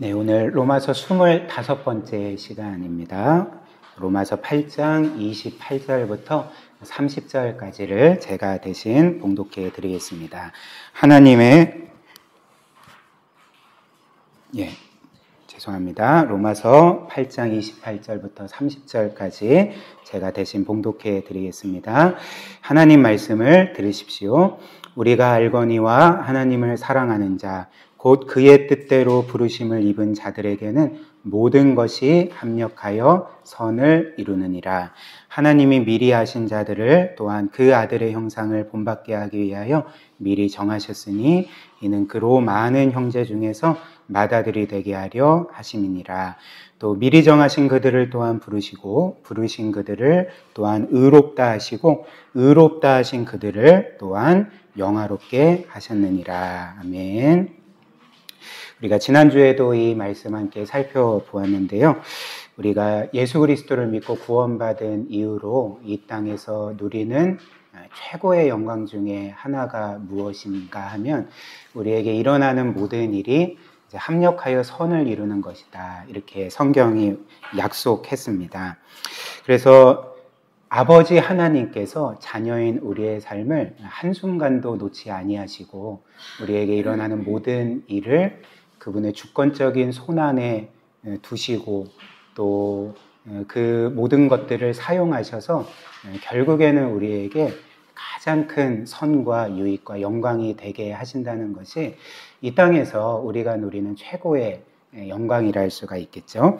네, 오늘 로마서 25번째 시간입니다. 로마서 8장 28절부터 30절까지를 제가 대신 봉독해 드리겠습니다. 로마서 8장 28절부터 30절까지 제가 대신 봉독해 드리겠습니다. 하나님 말씀을 들으십시오. 우리가 알거니와 하나님을 사랑하는 자, 곧 그의 뜻대로 부르심을 입은 자들에게는 모든 것이 합력하여 선을 이루느니라. 하나님이 미리 하신 자들을 또한 그 아들의 형상을 본받게 하기 위하여 미리 정하셨으니 이는 그로 많은 형제 중에서 맏아들이 되게 하려 하심이니라. 또 미리 정하신 그들을 또한 부르시고 부르신 그들을 또한 의롭다 하시고 의롭다 하신 그들을 또한 영화롭게 하셨느니라. 아멘. 우리가 지난주에도 이 말씀 함께 살펴보았는데요. 우리가 예수 그리스도를 믿고 구원받은 이후로 이 땅에서 누리는 최고의 영광 중에 하나가 무엇인가 하면 우리에게 일어나는 모든 일이 이제 합력하여 선을 이루는 것이다. 이렇게 성경이 약속했습니다. 그래서 아버지 하나님께서 자녀인 우리의 삶을 한순간도 놓지 아니하시고 우리에게 일어나는 모든 일을 그분의 주권적인 손안에 두시고 또 그 모든 것들을 사용하셔서 결국에는 우리에게 가장 큰 선과 유익과 영광이 되게 하신다는 것이 이 땅에서 우리가 누리는 최고의 영광이라 할 수가 있겠죠.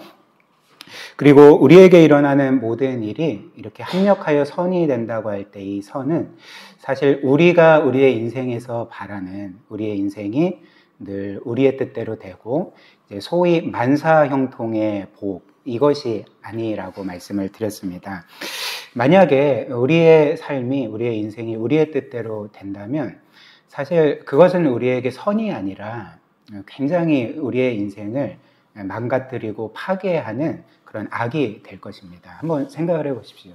그리고 우리에게 일어나는 모든 일이 이렇게 합력하여 선이 된다고 할 때 이 선은 사실 우리가 우리의 인생에서 바라는 우리의 인생이 늘 우리의 뜻대로 되고 소위 만사형통의 복, 이것이 아니라고 말씀을 드렸습니다. 만약에 우리의 삶이 우리의 인생이 우리의 뜻대로 된다면 사실 그것은 우리에게 선이 아니라 굉장히 우리의 인생을 망가뜨리고 파괴하는 그런 악이 될 것입니다. 한번 생각을 해보십시오.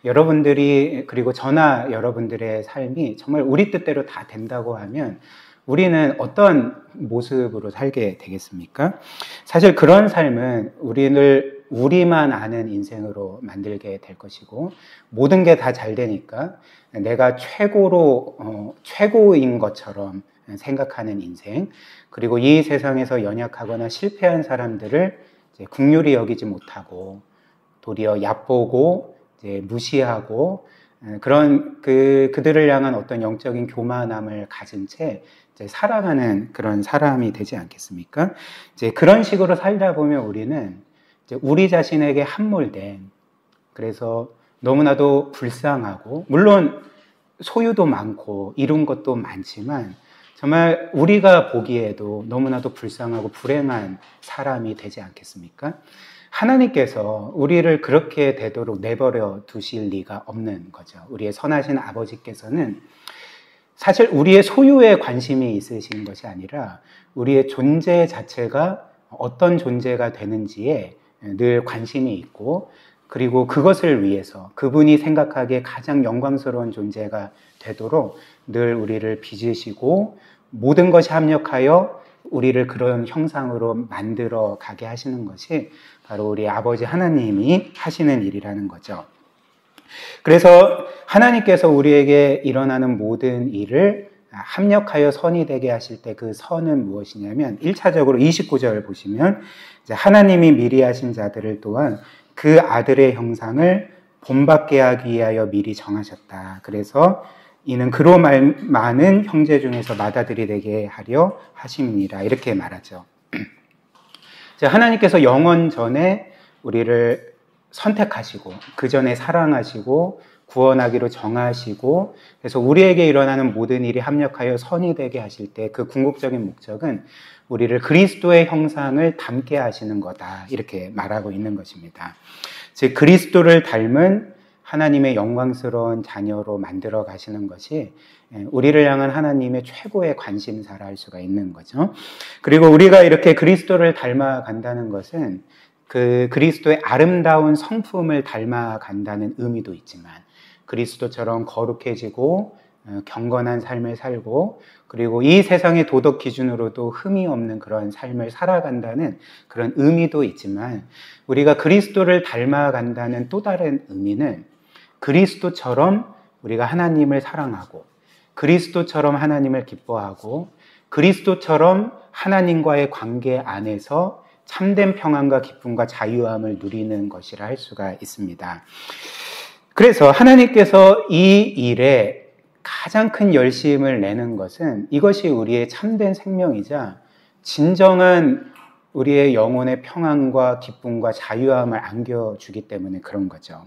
여러분들이 그리고 저나 여러분들의 삶이 정말 우리 뜻대로 다 된다고 하면 우리는 어떤 모습으로 살게 되겠습니까? 사실 그런 삶은 우리만 아는 인생으로 만들게 될 것이고 모든 게 다 잘 되니까 내가 최고인 것처럼 생각하는 인생, 그리고 이 세상에서 연약하거나 실패한 사람들을 이제 긍휼히 여기지 못하고 도리어 얕보고 이제 무시하고 그런 그들을 향한 어떤 영적인 교만함을 가진 채 이제 살아가는 그런 사람이 되지 않겠습니까? 이제 그런 식으로 살다 보면 우리는 이제 우리 자신에게 함몰된, 그래서 너무나도 불쌍하고 물론 소유도 많고 이룬 것도 많지만 정말 우리가 보기에도 너무나도 불쌍하고 불행한 사람이 되지 않겠습니까? 하나님께서 우리를 그렇게 되도록 내버려 두실 리가 없는 거죠. 우리의 선하신 아버지께서는 사실 우리의 소유에 관심이 있으신 것이 아니라 우리의 존재 자체가 어떤 존재가 되는지에 늘 관심이 있고, 그리고 그것을 위해서 그분이 생각하기에 가장 영광스러운 존재가 되도록 늘 우리를 빚으시고 모든 것이 합력하여 우리를 그런 형상으로 만들어 가게 하시는 것이 바로 우리 아버지 하나님이 하시는 일이라는 거죠. 그래서 하나님께서 우리에게 일어나는 모든 일을 합력하여 선이 되게 하실 때 그 선은 무엇이냐면 1차적으로 29절 보시면 이제 하나님이 미리 하신 자들을 또한 그 아들의 형상을 본받게 하기 위하여 미리 정하셨다. 그래서 이는 그로 많은 형제 중에서 맏아들이 되게 하려 하심이니라. 이렇게 말하죠. 하나님께서 영원 전에 우리를 선택하시고 그 전에 사랑하시고 구원하기로 정하시고, 그래서 우리에게 일어나는 모든 일이 합력하여 선이 되게 하실 때 그 궁극적인 목적은 우리를 그리스도의 형상을 닮게 하시는 거다. 이렇게 말하고 있는 것입니다. 즉 그리스도를 닮은 하나님의 영광스러운 자녀로 만들어 가시는 것이 우리를 향한 하나님의 최고의 관심사라 할 수가 있는 거죠. 그리고 우리가 이렇게 그리스도를 닮아 간다는 것은 그 그리스도의 아름다운 성품을 닮아 간다는 의미도 있지만 그리스도처럼 거룩해지고 경건한 삶을 살고 그리고 이 세상의 도덕 기준으로도 흠이 없는 그런 삶을 살아간다는 그런 의미도 있지만 우리가 그리스도를 닮아간다는 또 다른 의미는 그리스도처럼 우리가 하나님을 사랑하고 그리스도처럼 하나님을 기뻐하고 그리스도처럼 하나님과의 관계 안에서 참된 평안과 기쁨과 자유함을 누리는 것이라 할 수가 있습니다. 그래서 하나님께서 이 일에 가장 큰 열심을 내는 것은 이것이 우리의 참된 생명이자 진정한 우리의 영혼의 평안과 기쁨과 자유함을 안겨주기 때문에 그런 거죠.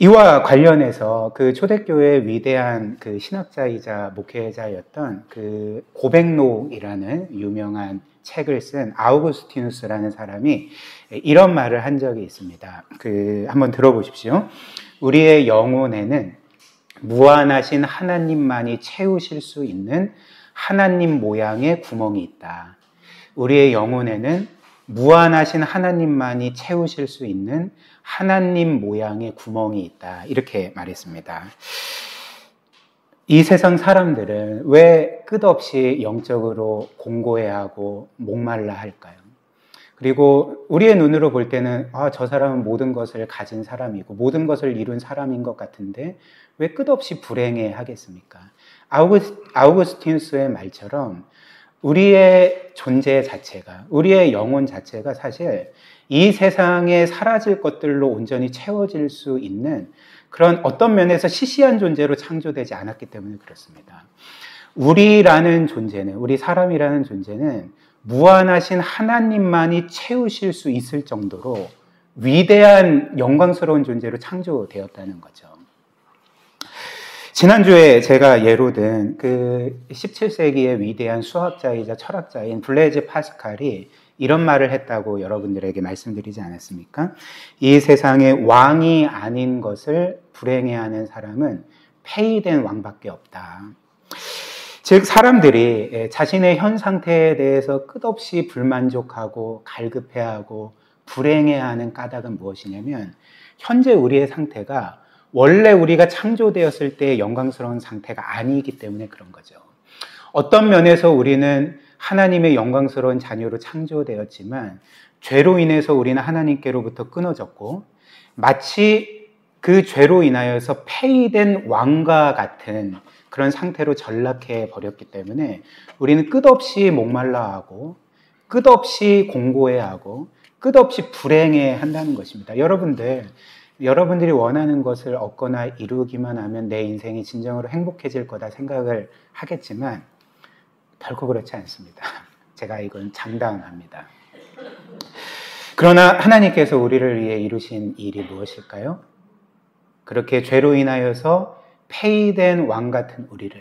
이와 관련해서 그 초대교회의 위대한 그 신학자이자 목회자였던 그 고백록이라는 유명한 책을 쓴 아우구스티누스라는 사람이 이런 말을 한 적이 있습니다. 한번 들어보십시오. 우리의 영혼에는 무한하신 하나님만이 채우실 수 있는 하나님 모양의 구멍이 있다. 우리의 영혼에는 무한하신 하나님만이 채우실 수 있는 하나님 모양의 구멍이 있다. 이렇게 말했습니다. 이 세상 사람들은 왜 끝없이 영적으로 공고해하고 목말라 할까요? 그리고 우리의 눈으로 볼 때는 저 사람은 모든 것을 가진 사람이고 모든 것을 이룬 사람인 것 같은데 왜 끝없이 불행해 하겠습니까? 아우구스티누스의 말처럼 우리의 존재 자체가, 우리의 영혼 자체가 사실 이 세상에 사라질 것들로 온전히 채워질 수 있는 그런 어떤 면에서 시시한 존재로 창조되지 않았기 때문에 그렇습니다. 우리라는 존재는, 우리 사람이라는 존재는 무한하신 하나님만이 채우실 수 있을 정도로 위대한 영광스러운 존재로 창조되었다는 거죠. 지난주에 제가 예로 든 그 17세기의 위대한 수학자이자 철학자인 블레즈 파스칼이 이런 말을 했다고 여러분들에게 말씀드리지 않았습니까? 이 세상의 왕이 아닌 것을 불행해하는 사람은 폐위된 왕밖에 없다. 즉 사람들이 자신의 현 상태에 대해서 끝없이 불만족하고 갈급해하고 불행해하는 까닭은 무엇이냐면 현재 우리의 상태가 원래 우리가 창조되었을 때의 영광스러운 상태가 아니기 때문에 그런 거죠. 어떤 면에서 우리는 하나님의 영광스러운 자녀로 창조되었지만 죄로 인해서 우리는 하나님께로부터 끊어졌고 마치 그 죄로 인하여서 폐위된 왕과 같은 그런 상태로 전락해 버렸기 때문에 우리는 끝없이 목말라하고 끝없이 공고해하고 끝없이 불행해 한다는 것입니다. 여러분들이 원하는 것을 얻거나 이루기만 하면 내 인생이 진정으로 행복해질 거다 생각을 하겠지만 결코 그렇지 않습니다. 제가 이건 장담합니다. 그러나 하나님께서 우리를 위해 이루신 일이 무엇일까요? 그렇게 죄로 인하여서 폐위된 왕 같은 우리를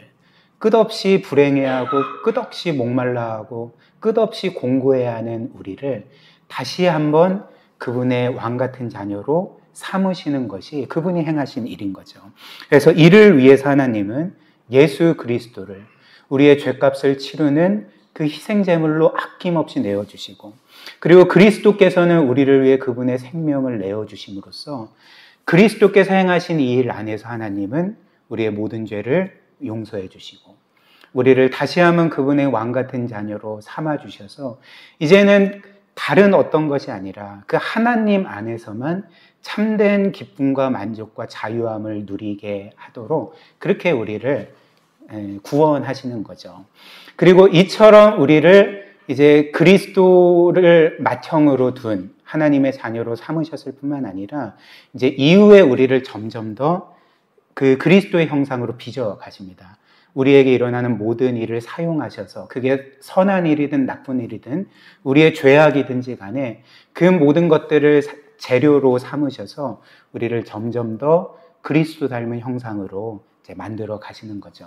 끝없이 불행해하고 끝없이 목말라하고 끝없이 공고해하는 우리를 다시 한번 그분의 왕 같은 자녀로 삼으시는 것이 그분이 행하신 일인 거죠. 그래서 이를 위해서 하나님은 예수 그리스도를 우리의 죄값을 치르는 그 희생제물로 아낌없이 내어주시고 그리고 그리스도께서는 우리를 위해 그분의 생명을 내어주심으로써 그리스도께서 행하신 이 일 안에서 하나님은 우리의 모든 죄를 용서해 주시고 우리를 다시 한번 그분의 왕 같은 자녀로 삼아주셔서 이제는 다른 어떤 것이 아니라 그 하나님 안에서만 참된 기쁨과 만족과 자유함을 누리게 하도록 그렇게 우리를 구원하시는 거죠. 그리고 이처럼 우리를 이제 그리스도를 맏형으로 둔 하나님의 자녀로 삼으셨을 뿐만 아니라 이제 이후에 우리를 점점 더 그 그리스도의 형상으로 빚어 가십니다. 우리에게 일어나는 모든 일을 사용하셔서 그게 선한 일이든 나쁜 일이든 우리의 죄악이든지 간에 그 모든 것들을 재료로 삼으셔서 우리를 점점 더 그리스도 닮은 형상으로 이제 만들어 가시는 거죠.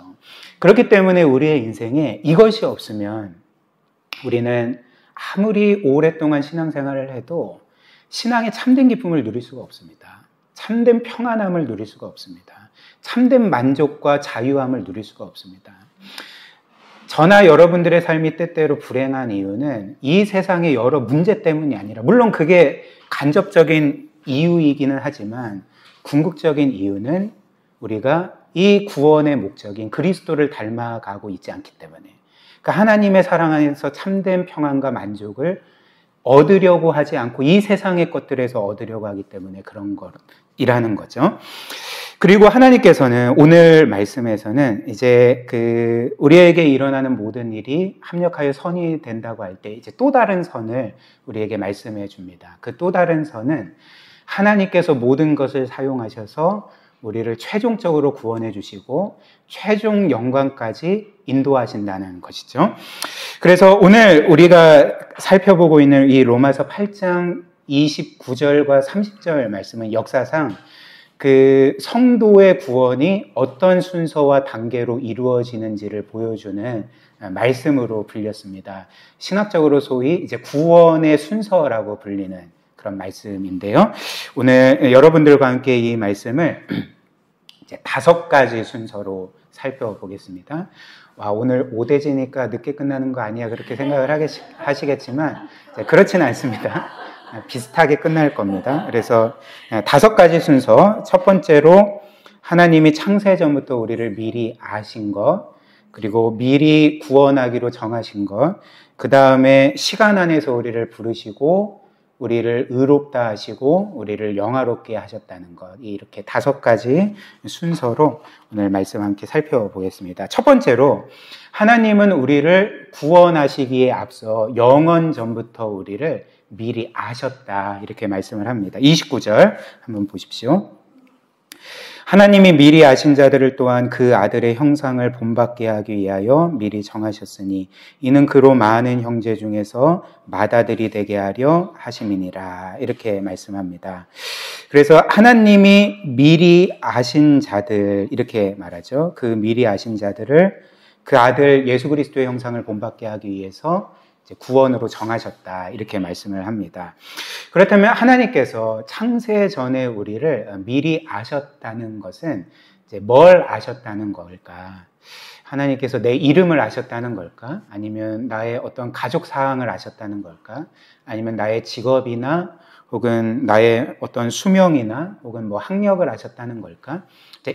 그렇기 때문에 우리의 인생에 이것이 없으면 우리는 아무리 오랫동안 신앙생활을 해도 신앙의 참된 기쁨을 누릴 수가 없습니다. 참된 평안함을 누릴 수가 없습니다. 참된 만족과 자유함을 누릴 수가 없습니다. 저나 여러분들의 삶이 때때로 불행한 이유는 이 세상의 여러 문제 때문이 아니라 물론 그게 간접적인 이유이기는 하지만 궁극적인 이유는 우리가 이 구원의 목적인 그리스도를 닮아가고 있지 않기 때문에, 그러니까 하나님의 사랑 안에서 참된 평안과 만족을 얻으려고 하지 않고 이 세상의 것들에서 얻으려고 하기 때문에 그런 거라는 거죠. 그리고 하나님께서는 오늘 말씀에서는 이제 우리에게 일어나는 모든 일이 합력하여 선이 된다고 할 때 이제 또 다른 선을 우리에게 말씀해 줍니다. 그 또 다른 선은 하나님께서 모든 것을 사용하셔서 우리를 최종적으로 구원해 주시고 최종 영광까지 인도하신다는 것이죠. 그래서 오늘 우리가 살펴보고 있는 이 로마서 8장 29절과 30절 말씀은 역사상 그 성도의 구원이 어떤 순서와 단계로 이루어지는지를 보여주는 말씀으로 불렸습니다. 신학적으로 소위 이제 구원의 순서라고 불리는 그런 말씀인데요. 오늘 여러분들과 함께 이 말씀을 이제 5가지 순서로 살펴보겠습니다. 와, 오늘 오대지니까 늦게 끝나는 거 아니야? 그렇게 생각을 하시겠지만 그렇지는 않습니다. 비슷하게 끝날 겁니다. 그래서 5가지 순서. 첫 번째로 하나님이 창세 전부터 우리를 미리 아신 것, 그리고 미리 구원하기로 정하신 것, 그 다음에 시간 안에서 우리를 부르시고 우리를 의롭다 하시고 우리를 영화롭게 하셨다는 것, 이렇게 5가지 순서로 오늘 말씀 함께 살펴보겠습니다. 첫 번째로 하나님은 우리를 구원하시기에 앞서 영원 전부터 우리를 미리 아셨다, 이렇게 말씀을 합니다. 29절 한번 보십시오. 하나님이 미리 아신 자들을 또한 그 아들의 형상을 본받게 하기 위하여 미리 정하셨으니 이는 그로 많은 형제 중에서 맏아들이 되게 하려 하심이니라, 이렇게 말씀합니다. 그래서 하나님이 미리 아신 자들, 이렇게 말하죠. 그 미리 아신 자들을 그 아들 예수 그리스도의 형상을 본받게 하기 위해서 이제 구원으로 정하셨다, 이렇게 말씀을 합니다. 그렇다면 하나님께서 창세 전에 우리를 미리 아셨다는 것은 이제 뭘 아셨다는 걸까? 하나님께서 내 이름을 아셨다는 걸까? 아니면 나의 어떤 가족 사항을 아셨다는 걸까? 아니면 나의 직업이나 혹은 나의 어떤 수명이나 혹은 뭐 학력을 아셨다는 걸까?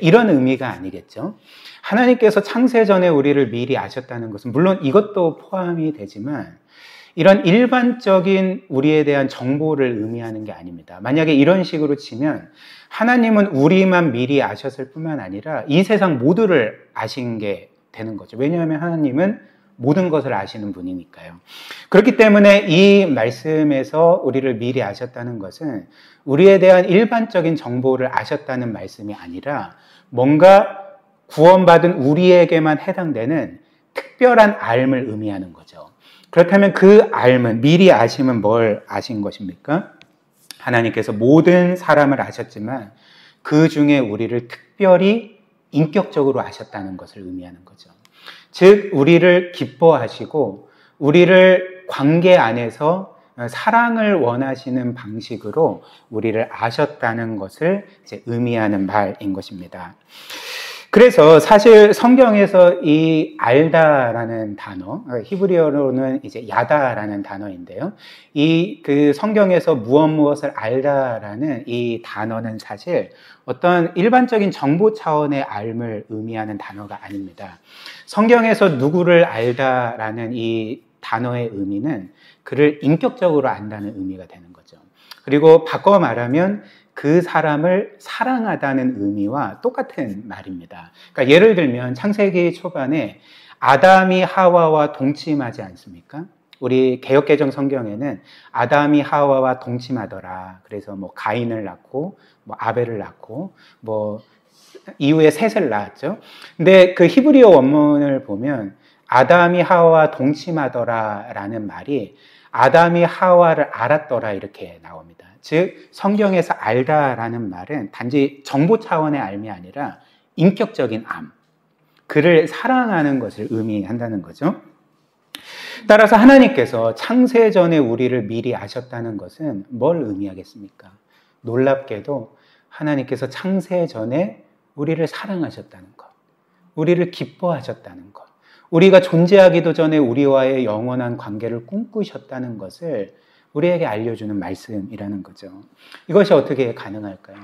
이런 의미가 아니겠죠. 하나님께서 창세 전에 우리를 미리 아셨다는 것은 물론 이것도 포함이 되지만 이런 일반적인 우리에 대한 정보를 의미하는 게 아닙니다. 만약에 이런 식으로 치면 하나님은 우리만 미리 아셨을 뿐만 아니라 이 세상 모두를 아신 게 되는 거죠. 왜냐하면 하나님은 모든 것을 아시는 분이니까요. 그렇기 때문에 이 말씀에서 우리를 미리 아셨다는 것은 우리에 대한 일반적인 정보를 아셨다는 말씀이 아니라 뭔가 구원받은 우리에게만 해당되는 특별한 알을 의미하는 거죠. 그렇다면 그 알은, 미리 아심은 뭘 아신 것입니까? 하나님께서 모든 사람을 아셨지만 그 중에 우리를 특별히 인격적으로 아셨다는 것을 의미하는 거죠. 즉 우리를 기뻐하시고 우리를 관계 안에서 사랑을 원하시는 방식으로 우리를 아셨다는 것을 이제 의미하는 말인 것입니다. 그래서 사실 성경에서 이 알다라는 단어, 히브리어로는 이제 야다라는 단어인데요. 이 성경에서 무엇을 알다라는 이 단어는 사실 어떤 일반적인 정보 차원의 알을 의미하는 단어가 아닙니다. 성경에서 누구를 알다라는 이 단어의 의미는 그를 인격적으로 안다는 의미가 되는 거죠. 그리고 바꿔 말하면 그 사람을 사랑하다는 의미와 똑같은 말입니다. 그러니까 예를 들면 창세기 초반에 아담이 하와와 동침하지 않습니까? 우리 개역개정 성경에는 아담이 하와와 동침하더라. 그래서 뭐 가인을 낳고 뭐 아벨을 낳고 뭐 이후에 셋을 낳았죠. 근데 그 히브리어 원문을 보면 아담이 하와와 동침하더라라는 말이 아담이 하와를 알았더라, 이렇게 나옵니다. 즉 성경에서 알다라는 말은 단지 정보 차원의 알미 아니라 인격적인 암, 그를 사랑하는 것을 의미한다는 거죠. 따라서 하나님께서 창세 전에 우리를 미리 아셨다는 것은 뭘 의미하겠습니까? 놀랍게도 하나님께서 창세 전에 우리를 사랑하셨다는 것, 우리를 기뻐하셨다는 것, 우리가 존재하기도 전에 우리와의 영원한 관계를 꿈꾸셨다는 것을 우리에게 알려주는 말씀이라는 거죠. 이것이 어떻게 가능할까요?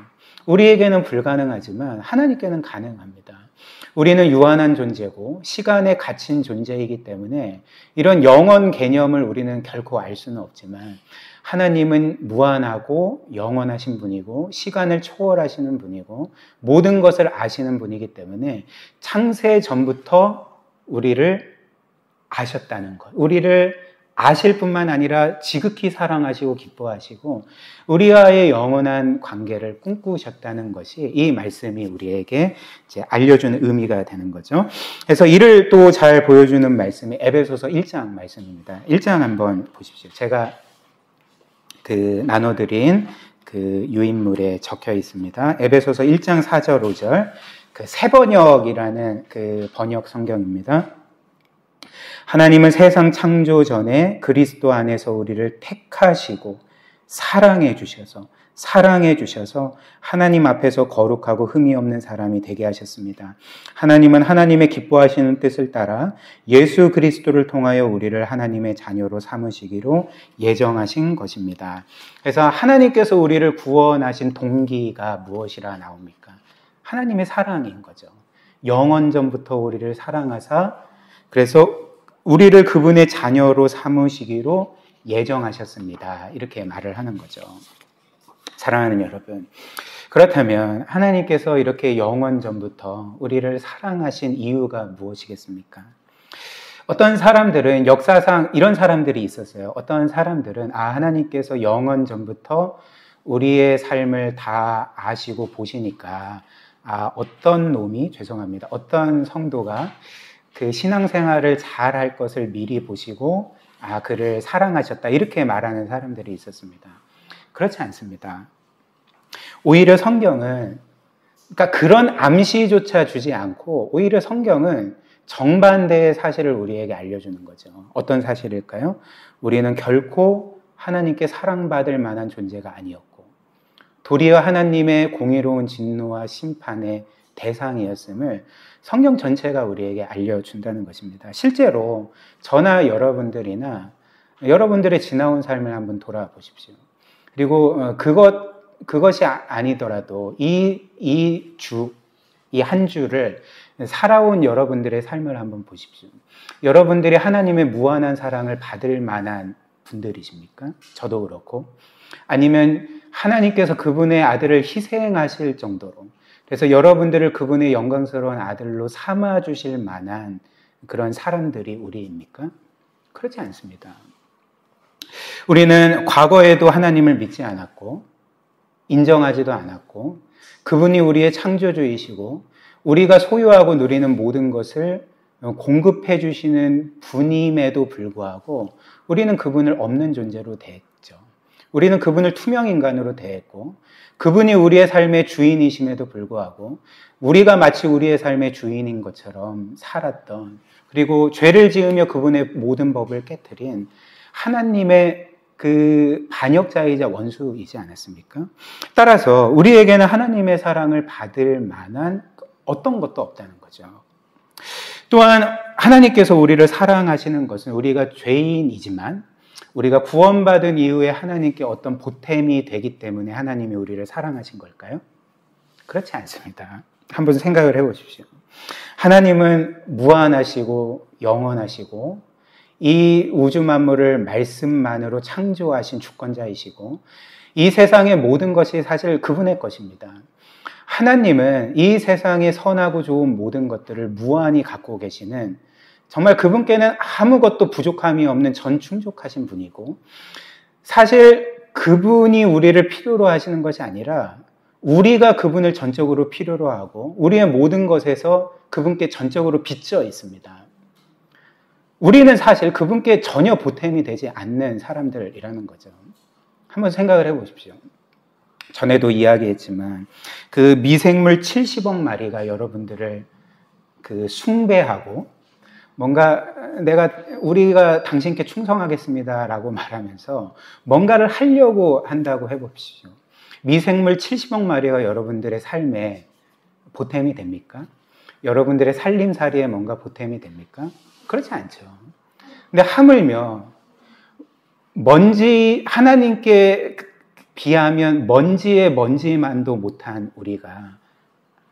우리에게는 불가능하지만 하나님께는 가능합니다. 우리는 유한한 존재고 시간에 갇힌 존재이기 때문에 이런 영원 개념을 우리는 결코 알 수는 없지만 하나님은 무한하고 영원하신 분이고 시간을 초월하시는 분이고 모든 것을 아시는 분이기 때문에 창세 전부터 우리를 아셨다는 것, 우리를 아실 뿐만 아니라 지극히 사랑하시고 기뻐하시고 우리와의 영원한 관계를 꿈꾸셨다는 것이 이 말씀이 우리에게 이제 알려주는 의미가 되는 거죠. 그래서 이를 또 잘 보여주는 말씀이 에베소서 1장 말씀입니다. 1장 한번 보십시오. 제가 나눠드린 유인물에 적혀 있습니다. 에베소서 1장 4절 5절 새 번역이라는 번역 성경입니다. 하나님은 세상 창조 전에 그리스도 안에서 우리를 택하시고 사랑해 주셔서 하나님 앞에서 거룩하고 흠이 없는 사람이 되게 하셨습니다. 하나님은 하나님의 기뻐하시는 뜻을 따라 예수 그리스도를 통하여 우리를 하나님의 자녀로 삼으시기로 예정하신 것입니다. 그래서 하나님께서 우리를 구원하신 동기가 무엇이라 나옵니까? 하나님의 사랑인 거죠. 영원전부터 우리를 사랑하사 그래서 우리를 그분의 자녀로 삼으시기로 예정하셨습니다. 이렇게 말을 하는 거죠. 사랑하는 여러분, 그렇다면 하나님께서 이렇게 영원전부터 우리를 사랑하신 이유가 무엇이겠습니까? 어떤 사람들은 역사상 이런 사람들이 있었어요. 어떤 사람들은 하나님께서 영원전부터 우리의 삶을 다 아시고 보시니까 어떤 성도가 그 신앙생활을 잘할 것을 미리 보시고 그를 사랑하셨다 이렇게 말하는 사람들이 있었습니다. 그렇지 않습니다. 오히려 성경은 그런 암시조차 주지 않고 오히려 성경은 정반대의 사실을 우리에게 알려주는 거죠. 어떤 사실일까요? 우리는 결코 하나님께 사랑받을 만한 존재가 아니었고 도리어 하나님의 공의로운 진노와 심판의 대상이었음을 성경 전체가 우리에게 알려준다는 것입니다. 실제로 저나 여러분들이나 여러분들의 지나온 삶을 한번 돌아보십시오. 그리고 그것이 아니더라도 이 한 주를 살아온 여러분들의 삶을 한번 보십시오. 여러분들이 하나님의 무한한 사랑을 받을 만한 분들이십니까? 저도 그렇고. 아니면 하나님께서 그분의 아들을 희생하실 정도로 그래서 여러분들을 그분의 영광스러운 아들로 삼아주실 만한 그런 사람들이 우리입니까? 그렇지 않습니다. 우리는 과거에도 하나님을 믿지 않았고 인정하지도 않았고 그분이 우리의 창조주이시고 우리가 소유하고 누리는 모든 것을 공급해 주시는 분임에도 불구하고 우리는 그분을 없는 존재로 대했죠. 우리는 그분을 투명인간으로 대했고 그분이 우리의 삶의 주인이심에도 불구하고 우리가 마치 우리의 삶의 주인인 것처럼 살았던 그리고 죄를 지으며 그분의 모든 법을 깨트린 하나님의 그 반역자이자 원수이지 않았습니까? 따라서 우리에게는 하나님의 사랑을 받을 만한 어떤 것도 없다는 거죠. 또한 하나님께서 우리를 사랑하시는 것은 우리가 죄인이지만 우리가 구원받은 이후에 하나님께 어떤 보탬이 되기 때문에 하나님이 우리를 사랑하신 걸까요? 그렇지 않습니다. 한번 생각을 해보십시오. 하나님은 무한하시고 영원하시고 이 우주 만물을 말씀만으로 창조하신 주권자이시고 이 세상의 모든 것이 사실 그분의 것입니다. 하나님은 이 세상의 선하고 좋은 모든 것들을 무한히 갖고 계시는 정말 그분께는 아무것도 부족함이 없는 전충족하신 분이고 사실 그분이 우리를 필요로 하시는 것이 아니라 우리가 그분을 전적으로 필요로 하고 우리의 모든 것에서 그분께 전적으로 빚져 있습니다. 우리는 사실 그분께 전혀 보탬이 되지 않는 사람들이라는 거죠. 한번 생각을 해보십시오. 전에도 이야기했지만 그 미생물 70억 마리가 여러분들을 숭배하고 뭔가 우리가 당신께 충성하겠습니다라고 말하면서 뭔가를 하려고 한다고 해봅시오. 미생물 70억 마리가 여러분들의 삶에 보탬이 됩니까? 여러분들의 살림살이에 뭔가 보탬이 됩니까? 그렇지 않죠. 근데 하물며 하나님께 비하면 먼지의 먼지만도 못한 우리가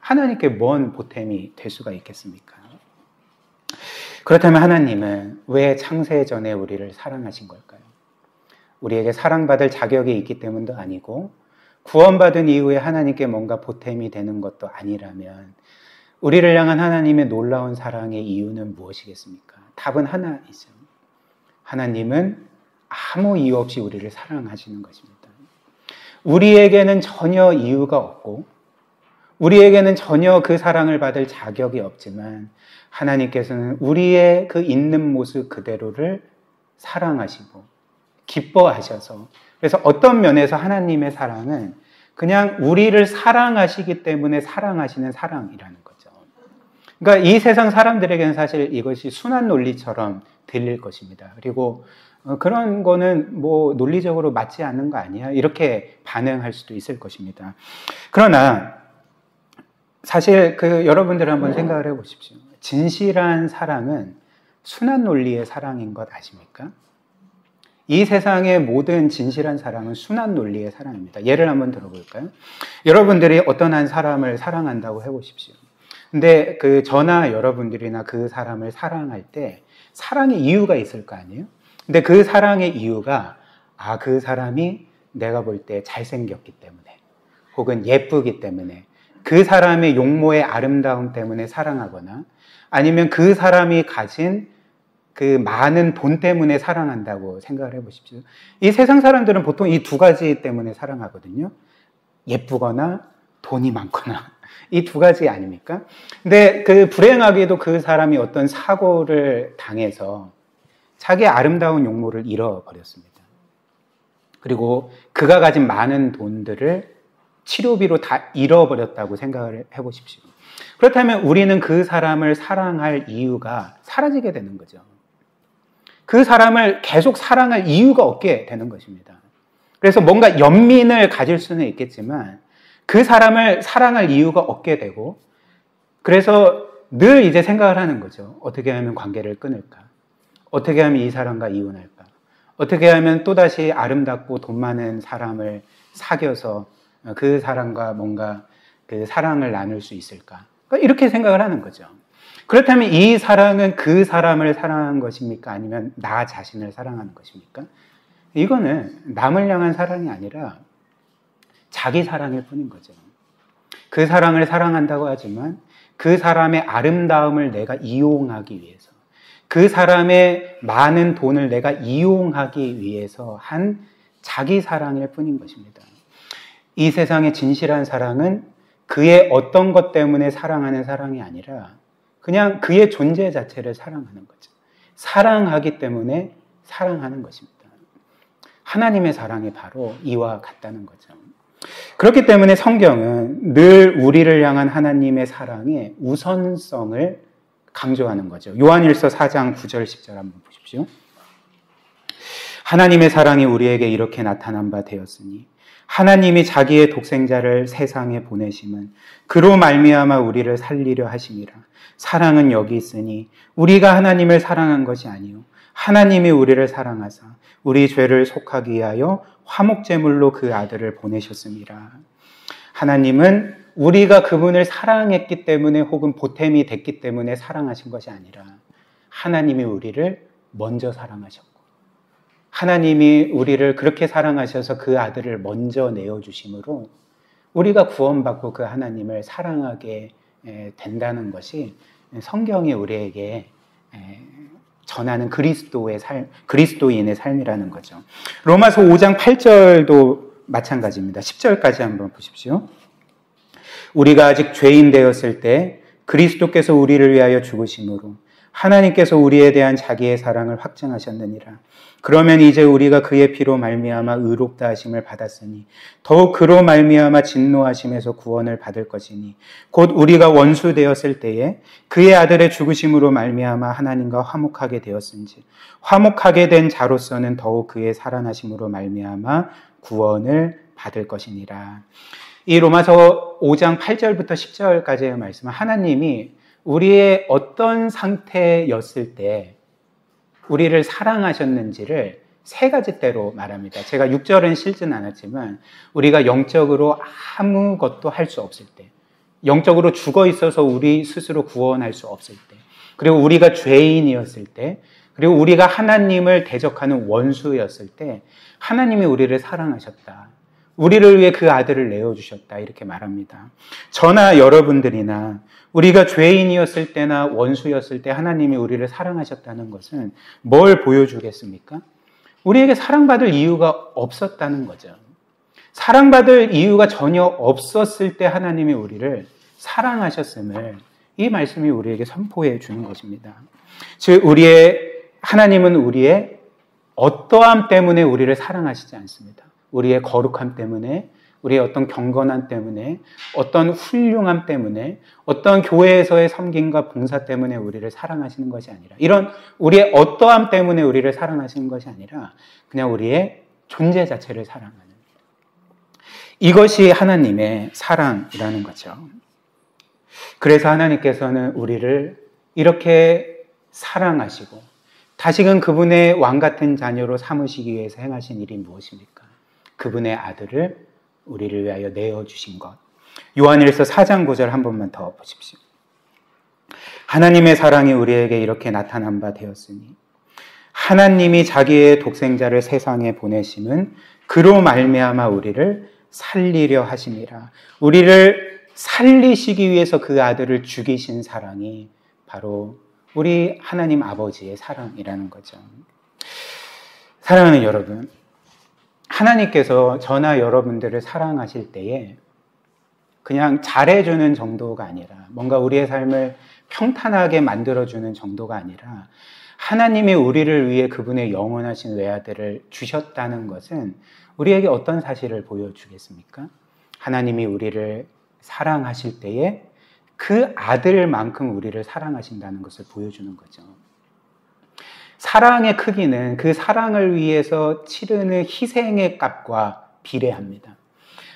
하나님께 뭔 보탬이 될 수가 있겠습니까? 그렇다면 하나님은 왜 창세 전에 우리를 사랑하신 걸까요? 우리에게 사랑받을 자격이 있기 때문도 아니고 구원받은 이후에 하나님께 뭔가 보탬이 되는 것도 아니라면 우리를 향한 하나님의 놀라운 사랑의 이유는 무엇이겠습니까? 답은 하나이죠. 하나님은 아무 이유 없이 우리를 사랑하시는 것입니다. 우리에게는 전혀 이유가 없고 우리에게는 전혀 그 사랑을 받을 자격이 없지만 하나님께서는 우리의 그 있는 모습 그대로를 사랑하시고 기뻐하셔서, 그래서 어떤 면에서 하나님의 사랑은 그냥 우리를 사랑하시기 때문에 사랑하시는 사랑이라는 거죠. 그러니까 이 세상 사람들에게는 사실 이것이 순환 논리처럼 들릴 것입니다. 그리고 그런 거는 뭐 논리적으로 맞지 않는 거 아니야? 이렇게 반응할 수도 있을 것입니다. 그러나 사실 여러분들 한번 생각을 해보십시오. 진실한 사랑은 순환 논리의 사랑인 것 아십니까? 이 세상의 모든 진실한 사랑은 순환 논리의 사랑입니다. 예를 한번 들어볼까요? 여러분들이 어떤 한 사람을 사랑한다고 해보십시오. 근데 저나 여러분들이나 그 사람을 사랑할 때 사랑의 이유가 있을 거 아니에요? 근데 그 사랑의 이유가 그 사람이 내가 볼 때 잘생겼기 때문에 혹은 예쁘기 때문에 그 사람의 용모의 아름다움 때문에 사랑하거나 아니면 그 사람이 가진 그 많은 돈 때문에 사랑한다고 생각을 해보십시오. 이 세상 사람들은 보통 이 두 가지 때문에 사랑하거든요. 예쁘거나 돈이 많거나 이 두 가지 아닙니까? 근데 불행하게도 그 사람이 어떤 사고를 당해서 자기의 아름다운 용모를 잃어버렸습니다. 그리고 그가 가진 많은 돈들을 치료비로 다 잃어버렸다고 생각을 해보십시오. 그렇다면 우리는 그 사람을 사랑할 이유가 사라지게 되는 거죠. 그 사람을 계속 사랑할 이유가 없게 되는 것입니다. 그래서 뭔가 연민을 가질 수는 있겠지만 그 사람을 사랑할 이유가 없게 되고, 그래서 늘 이제 생각을 하는 거죠. 어떻게 하면 관계를 끊을까? 어떻게 하면 이 사람과 이혼할까? 어떻게 하면 또다시 아름답고 돈 많은 사람을 사귀어서 그 사람과 뭔가 그 사랑을 나눌 수 있을까? 그러니까 이렇게 생각을 하는 거죠. 그렇다면 이 사랑은 그 사람을 사랑하는 것입니까? 아니면 나 자신을 사랑하는 것입니까? 이거는 남을 향한 사랑이 아니라 자기 사랑일 뿐인 거죠. 그 사랑을 사랑한다고 하지만 그 사람의 아름다움을 내가 이용하기 위해서, 그 사람의 많은 돈을 내가 이용하기 위해서 한 자기 사랑일 뿐인 것입니다. 이 세상의 진실한 사랑은 그의 어떤 것 때문에 사랑하는 사랑이 아니라 그냥 그의 존재 자체를 사랑하는 거죠. 사랑하기 때문에 사랑하는 것입니다. 하나님의 사랑이 바로 이와 같다는 거죠. 그렇기 때문에 성경은 늘 우리를 향한 하나님의 사랑의 우선성을 강조하는 거죠. 요한일서 4장 9절 10절 한번 보십시오. 하나님의 사랑이 우리에게 이렇게 나타난 바 되었으니 하나님이 자기의 독생자를 세상에 보내심은 그로 말미암아 우리를 살리려 하심이라. 사랑은 여기 있으니 우리가 하나님을 사랑한 것이 아니요 하나님이 우리를 사랑하사 우리 죄를 속하기 위하여 화목제물로 그 아들을 보내셨습니다. 하나님은 우리가 그분을 사랑했기 때문에 혹은 보탬이 됐기 때문에 사랑하신 것이 아니라 하나님이 우리를 먼저 사랑하셨고 하나님이 우리를 그렇게 사랑하셔서 그 아들을 먼저 내어주심으로 우리가 구원받고 그 하나님을 사랑하게 된다는 것이 성경이 우리에게 전하는 그리스도인의 삶이라는 거죠. 로마서 5장 8절도 마찬가지입니다. 10절까지 한번 보십시오. 우리가 아직 죄인 되었을 때 그리스도께서 우리를 위하여 죽으심으로 하나님께서 우리에 대한 자기의 사랑을 확증하셨느니라. 그러면 이제 우리가 그의 피로 말미암아 의롭다 하심을 받았으니 더욱 그로 말미암아 진노하심에서 구원을 받을 것이니 곧 우리가 원수 되었을 때에 그의 아들의 죽으심으로 말미암아 하나님과 화목하게 되었은지 화목하게 된 자로서는 더욱 그의 살아나심으로 말미암아 구원을 받을 것이니라. 이 로마서 5장 8절부터 10절까지의 말씀은 하나님이 우리의 어떤 상태였을 때 우리를 사랑하셨는지를 세 가지 때로 말합니다. 제가 6절은 실진 않았지만 우리가 영적으로 아무것도 할 수 없을 때, 영적으로 죽어 있어서 우리 스스로 구원할 수 없을 때, 그리고 우리가 죄인이었을 때, 그리고 우리가 하나님을 대적하는 원수였을 때 하나님이 우리를 사랑하셨다. 우리를 위해 그 아들을 내어주셨다. 이렇게 말합니다. 저나 여러분들이나 우리가 죄인이었을 때나 원수였을 때 하나님이 우리를 사랑하셨다는 것은 뭘 보여주겠습니까? 우리에게 사랑받을 이유가 없었다는 거죠. 사랑받을 이유가 전혀 없었을 때 하나님이 우리를 사랑하셨음을 이 말씀이 우리에게 선포해 주는 것입니다. 즉 하나님은 우리의 어떠함 때문에 우리를 사랑하시지 않습니다. 우리의 거룩함 때문에, 우리의 어떤 경건함 때문에, 어떤 훌륭함 때문에, 어떤 교회에서의 섬김과 봉사 때문에 우리를 사랑하시는 것이 아니라, 이런 우리의 어떠함 때문에 우리를 사랑하시는 것이 아니라 그냥 우리의 존재 자체를 사랑하는, 이것이 하나님의 사랑이라는 거죠. 그래서 하나님께서는 우리를 이렇게 사랑하시고 다시금 그분의 왕 같은 자녀로 삼으시기 위해서 행하신 일이 무엇입니까? 그분의 아들을 우리를 위하여 내어주신 것. 요한일서 4장 9절 한 번만 더 보십시오. 하나님의 사랑이 우리에게 이렇게 나타난 바 되었으니 하나님이 자기의 독생자를 세상에 보내심은 그로 말미암아 우리를 살리려 하심이라. 우리를 살리시기 위해서 그 아들을 죽이신 사랑이 바로 우리 하나님 아버지의 사랑이라는 거죠. 사랑하는 여러분, 하나님께서 저나 여러분들을 사랑하실 때에 그냥 잘해주는 정도가 아니라, 뭔가 우리의 삶을 평탄하게 만들어주는 정도가 아니라 하나님이 우리를 위해 그분의 영원하신 외아들을 주셨다는 것은 우리에게 어떤 사실을 보여주겠습니까? 하나님이 우리를 사랑하실 때에 그 아들만큼 우리를 사랑하신다는 것을 보여주는 거죠. 사랑의 크기는 그 사랑을 위해서 치르는 희생의 값과 비례합니다.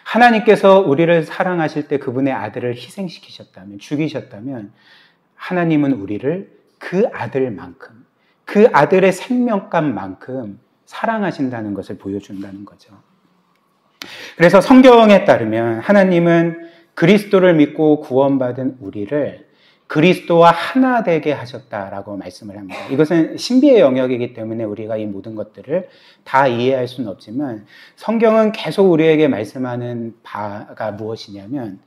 하나님께서 우리를 사랑하실 때 그분의 아들을 희생시키셨다면, 죽이셨다면 하나님은 우리를 그 아들만큼, 그 아들의 생명값만큼 사랑하신다는 것을 보여준다는 거죠. 그래서 성경에 따르면 하나님은 그리스도를 믿고 구원받은 우리를 그리스도와 하나 되게 하셨다라고 말씀을 합니다. 이것은 신비의 영역이기 때문에 우리가 이 모든 것들을 다 이해할 수는 없지만 성경은 계속 우리에게 말씀하는 바가 무엇이냐면,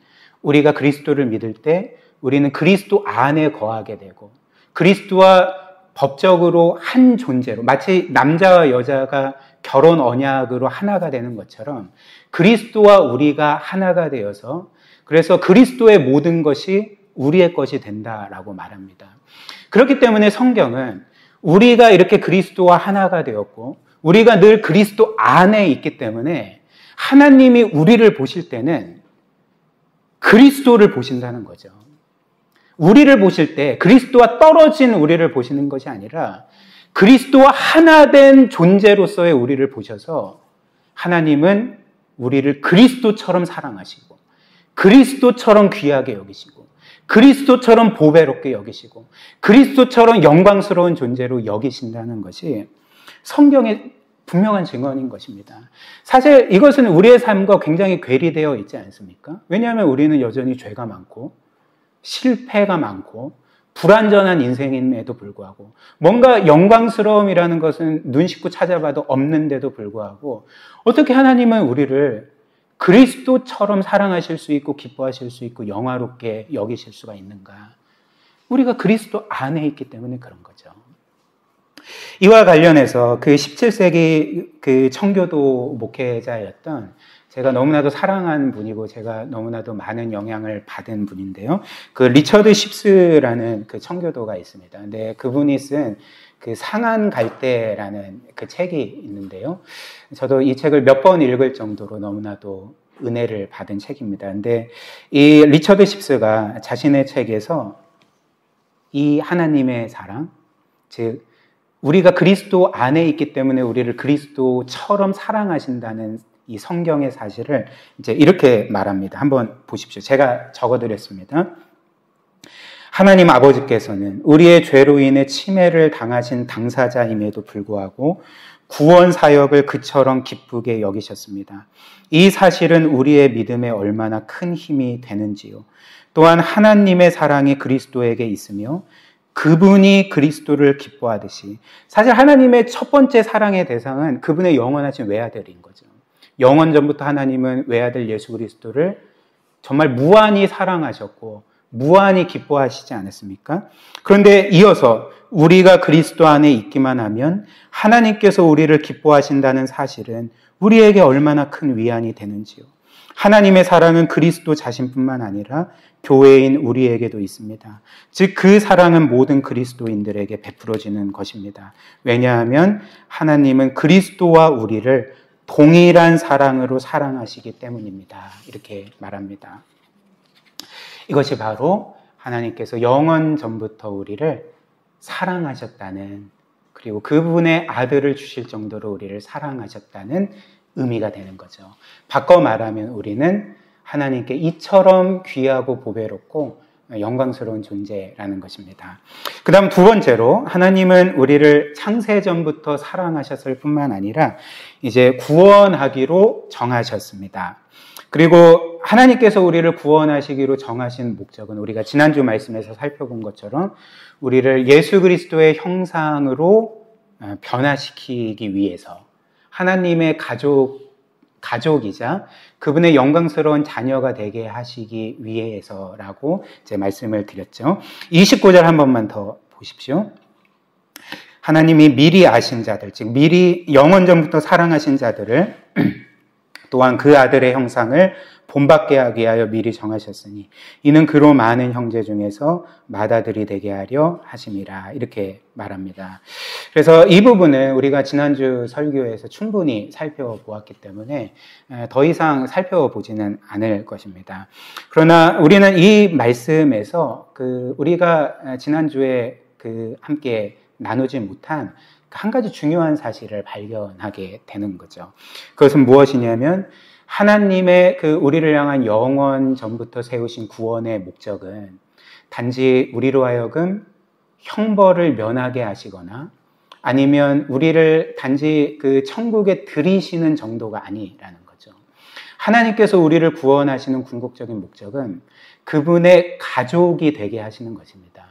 우리가 그리스도를 믿을 때 우리는 그리스도 안에 거하게 되고 그리스도와 법적으로 한 존재로, 마치 남자와 여자가 결혼 언약으로 하나가 되는 것처럼 그리스도와 우리가 하나가 되어서, 그래서 그리스도의 모든 것이 우리의 것이 된다라고 말합니다. 그렇기 때문에 성경은 우리가 이렇게 그리스도와 하나가 되었고 우리가 늘 그리스도 안에 있기 때문에 하나님이 우리를 보실 때는 그리스도를 보신다는 거죠. 우리를 보실 때 그리스도와 떨어진 우리를 보시는 것이 아니라 그리스도와 하나 된 존재로서의 우리를 보셔서 하나님은 우리를 그리스도처럼 사랑하시고 그리스도처럼 귀하게 여기시고 그리스도처럼 보배롭게 여기시고 그리스도처럼 영광스러운 존재로 여기신다는 것이 성경의 분명한 증언인 것입니다. 사실 이것은 우리의 삶과 굉장히 괴리되어 있지 않습니까? 왜냐하면 우리는 여전히 죄가 많고 실패가 많고 불완전한 인생임에도 불구하고 뭔가 영광스러움이라는 것은 눈 씻고 찾아봐도 없는데도 불구하고 어떻게 하나님은 우리를 그리스도처럼 사랑하실 수 있고 기뻐하실 수 있고 영화롭게 여기실 수가 있는가? 우리가 그리스도 안에 있기 때문에 그런 거죠. 이와 관련해서 그 17세기 그 청교도 목회자였던, 제가 너무나도 사랑하는 분이고 제가 너무나도 많은 영향을 받은 분인데요. 그 리처드 십스라는 그 청교도가 있습니다. 근데 그분이 쓴 그 상한 갈대라는 그 책이 있는데요. 저도 이 책을 몇 번 읽을 정도로 너무나도 은혜를 받은 책입니다. 근데 이 리처드 십스가 자신의 책에서 이 하나님의 사랑, 즉 우리가 그리스도 안에 있기 때문에 우리를 그리스도처럼 사랑하신다는 이 성경의 사실을 이제 이렇게 말합니다. 한번 보십시오. 제가 적어드렸습니다. 하나님 아버지께서는 우리의 죄로 인해 침해를 당하신 당사자임에도 불구하고 구원 사역을 그처럼 기쁘게 여기셨습니다. 이 사실은 우리의 믿음에 얼마나 큰 힘이 되는지요. 또한 하나님의 사랑이 그리스도에게 있으며 그분이 그리스도를 기뻐하듯이, 사실 하나님의 첫 번째 사랑의 대상은 그분의 영원하신 외아들인 거죠. 영원 전부터 하나님은 외아들 예수 그리스도를 정말 무한히 사랑하셨고 무한히 기뻐하시지 않았습니까? 그런데 이어서 우리가 그리스도 안에 있기만 하면 하나님께서 우리를 기뻐하신다는 사실은 우리에게 얼마나 큰 위안이 되는지요. 하나님의 사랑은 그리스도 자신뿐만 아니라 교회인 우리에게도 있습니다. 즉 그 사랑은 모든 그리스도인들에게 베풀어지는 것입니다. 왜냐하면 하나님은 그리스도와 우리를 동일한 사랑으로 사랑하시기 때문입니다. 이렇게 말합니다. 이것이 바로 하나님께서 영원 전부터 우리를 사랑하셨다는, 그리고 그분의 아들을 주실 정도로 우리를 사랑하셨다는 의미가 되는 거죠. 바꿔 말하면 우리는 하나님께 이처럼 귀하고 보배롭고 영광스러운 존재라는 것입니다. 그 다음 두 번째로, 하나님은 우리를 창세전부터 사랑하셨을 뿐만 아니라 이제 구원하기로 정하셨습니다. 그리고 하나님께서 우리를 구원하시기로 정하신 목적은 우리가 지난주 말씀에서 살펴본 것처럼 우리를 예수 그리스도의 형상으로 변화시키기 위해서, 하나님의 가족이자 그분의 영광스러운 자녀가 되게 하시기 위해서라고 이제 말씀을 드렸죠. 29절 한 번만 더 보십시오. 하나님이 미리 아신 자들, 즉 미리 영원 전부터 사랑하신 자들을 또한 그 아들의 형상을 본받게 하기 위하여 미리 정하셨으니 이는 그로 많은 형제 중에서 맏아들이 되게 하려 하심이라, 이렇게 말합니다. 그래서 이 부분은 우리가 지난주 설교에서 충분히 살펴보았기 때문에 더 이상 살펴보지는 않을 것입니다. 그러나 우리는 이 말씀에서 우리가 지난주에 함께 나누지 못한 한 가지 중요한 사실을 발견하게 되는 거죠. 그것은 무엇이냐면 하나님의 우리를 향한 영원 전부터 세우신 구원의 목적은 단지 우리로 하여금 형벌을 면하게 하시거나 아니면 우리를 단지 천국에 들이시는 정도가 아니라는 거죠. 하나님께서 우리를 구원하시는 궁극적인 목적은 그분의 가족이 되게 하시는 것입니다.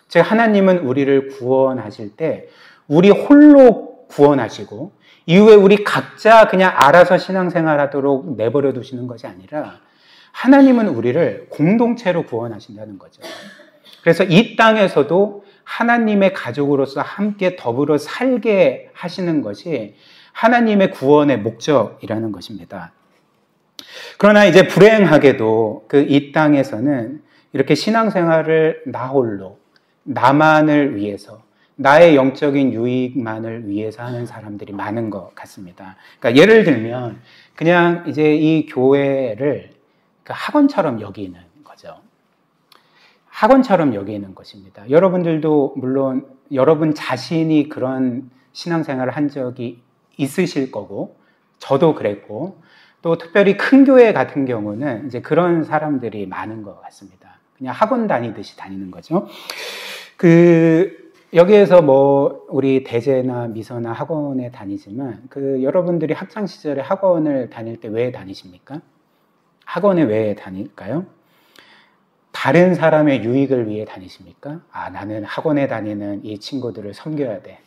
즉 하나님은 우리를 구원하실 때 우리 홀로 구원하시고 이후에 우리 각자 그냥 알아서 신앙생활하도록 내버려 두시는 것이 아니라 하나님은 우리를 공동체로 구원하신다는 거죠. 그래서 이 땅에서도 하나님의 가족으로서 함께 더불어 살게 하시는 것이 하나님의 구원의 목적이라는 것입니다. 그러나 이제 불행하게도 이 땅에서는 이렇게 신앙생활을 나 홀로, 나만을 위해서, 나의 영적인 유익만을 위해서 하는 사람들이 많은 것 같습니다. 그러니까 예를 들면 그냥 이제 이 교회를 학원처럼 여기는 거죠. 학원처럼 여기는 것입니다. 여러분들도 물론 여러분 자신이 그런 신앙생활을 한 적이 있으실 거고, 저도 그랬고, 또 특별히 큰 교회 같은 경우는 이제 그런 사람들이 많은 것 같습니다. 그냥 학원 다니듯이 다니는 거죠. 여기에서 우리 대제나 미서나 학원에 다니지만 여러분들이 학창 시절에 학원을 다닐 때 왜 다니십니까? 학원에 왜 다닐까요? 다른 사람의 유익을 위해 다니십니까? 나는 학원에 다니는 이 친구들을 섬겨야 돼.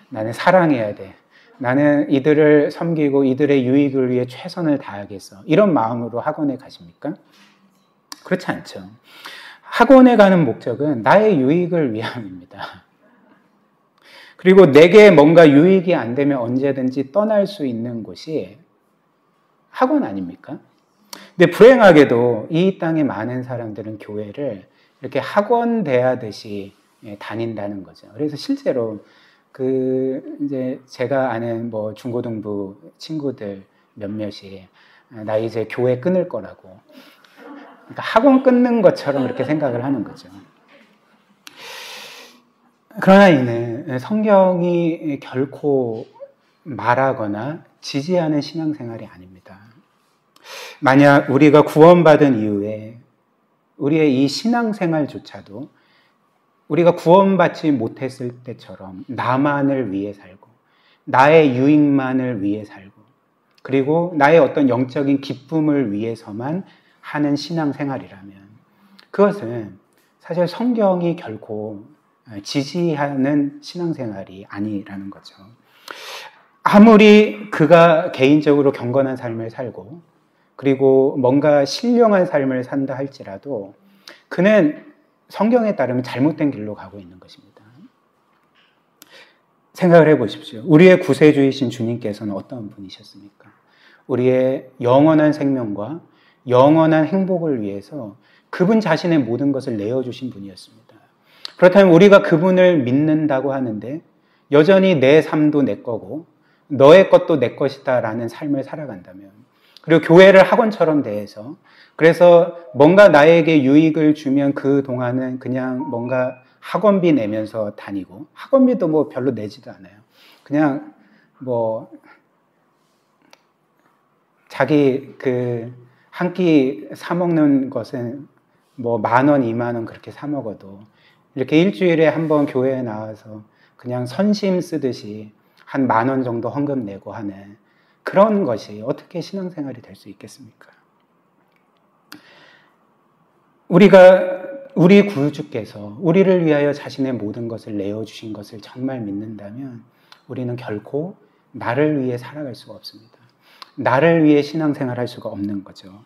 나는 사랑해야 돼. 나는 이들을 섬기고 이들의 유익을 위해 최선을 다하겠어. 이런 마음으로 학원에 가십니까? 그렇지 않죠. 학원에 가는 목적은 나의 유익을 위함입니다. 그리고 내게 뭔가 유익이 안 되면 언제든지 떠날 수 있는 곳이 학원 아닙니까? 근데 불행하게도 이 땅의 많은 사람들은 교회를 이렇게 학원 대하듯이 다닌다는 거죠. 그래서 실제로 이제 제가 아는 중고등부 친구들 몇몇이 나 이제 교회 끊을 거라고, 그러니까 학원 끊는 것처럼 이렇게 생각을 하는 거죠. 그러나 이는 성경이 결코 말하거나 지지하는 신앙생활이 아닙니다. 만약 우리가 구원받은 이후에 우리의 이 신앙생활조차도 우리가 구원받지 못했을 때처럼 나만을 위해 살고 나의 유익만을 위해 살고 그리고 나의 어떤 영적인 기쁨을 위해서만 하는 신앙생활이라면 그것은 사실 성경이 결코 지지하는 신앙생활이 아니라는 거죠. 아무리 그가 개인적으로 경건한 삶을 살고 그리고 뭔가 신령한 삶을 산다 할지라도 그는 성경에 따르면 잘못된 길로 가고 있는 것입니다. 생각을 해보십시오. 우리의 구세주이신 주님께서는 어떤 분이셨습니까? 우리의 영원한 생명과 영원한 행복을 위해서 그분 자신의 모든 것을 내어주신 분이었습니다. 그렇다면 우리가 그분을 믿는다고 하는데 여전히 내 삶도 내 거고 너의 것도 내 것이다 라는 삶을 살아간다면 그리고 교회를 학원처럼 대해서 그래서 뭔가 나에게 유익을 주면 그 동안은 그냥 뭔가 학원비 내면서 다니고 학원비도 뭐 별로 내지도 않아요. 그냥 뭐 자기 그 한 끼 사 먹는 것은 뭐 10,000원, 20,000원 그렇게 사 먹어도 이렇게 일주일에 한 번 교회에 나와서 그냥 선심 쓰듯이 한 10,000원 정도 헌금 내고 하는 그런 것이 어떻게 신앙생활이 될 수 있겠습니까? 우리 구주께서 우리를 위하여 자신의 모든 것을 내어주신 것을 정말 믿는다면 우리는 결코 나를 위해 살아갈 수가 없습니다. 나를 위해 신앙생활할 수가 없는 거죠.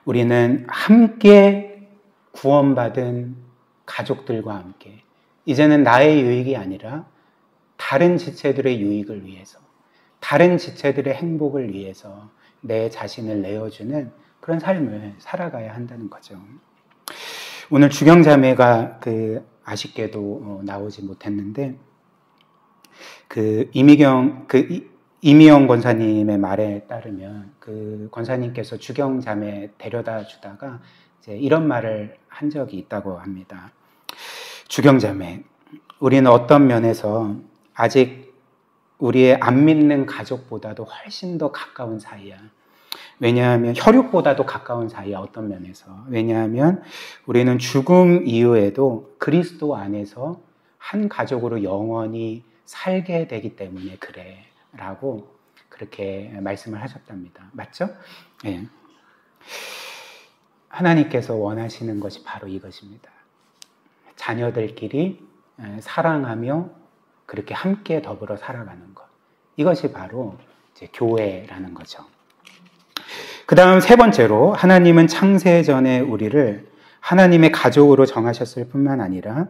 우리는 함께 구원받은 가족들과 함께 이제는 나의 유익이 아니라 다른 지체들의 유익을 위해서 다른 지체들의 행복을 위해서 내 자신을 내어주는 그런 삶을 살아가야 한다는 거죠. 오늘 주경자매가 아쉽게도 나오지 못했는데 이미영 권사님의 말에 따르면 그 권사님께서 주경자매 데려다 주다가 이제 이런 말을 한 적이 있다고 합니다. 주경자매, 우리는 어떤 면에서 아직 우리의 안 믿는 가족보다도 훨씬 더 가까운 사이야. 왜냐하면 혈육보다도 가까운 사이야. 어떤 면에서. 왜냐하면 우리는 죽음 이후에도 그리스도 안에서 한 가족으로 영원히 살게 되기 때문에 그래 라고 그렇게 말씀을 하셨답니다. 맞죠? 네. 하나님께서 원하시는 것이 바로 이것입니다. 자녀들끼리 사랑하며 그렇게 함께 더불어 살아가는 것. 이것이 바로 이제 교회라는 거죠. 그 다음 세 번째로 하나님은 창세 전에 우리를 하나님의 가족으로 정하셨을 뿐만 아니라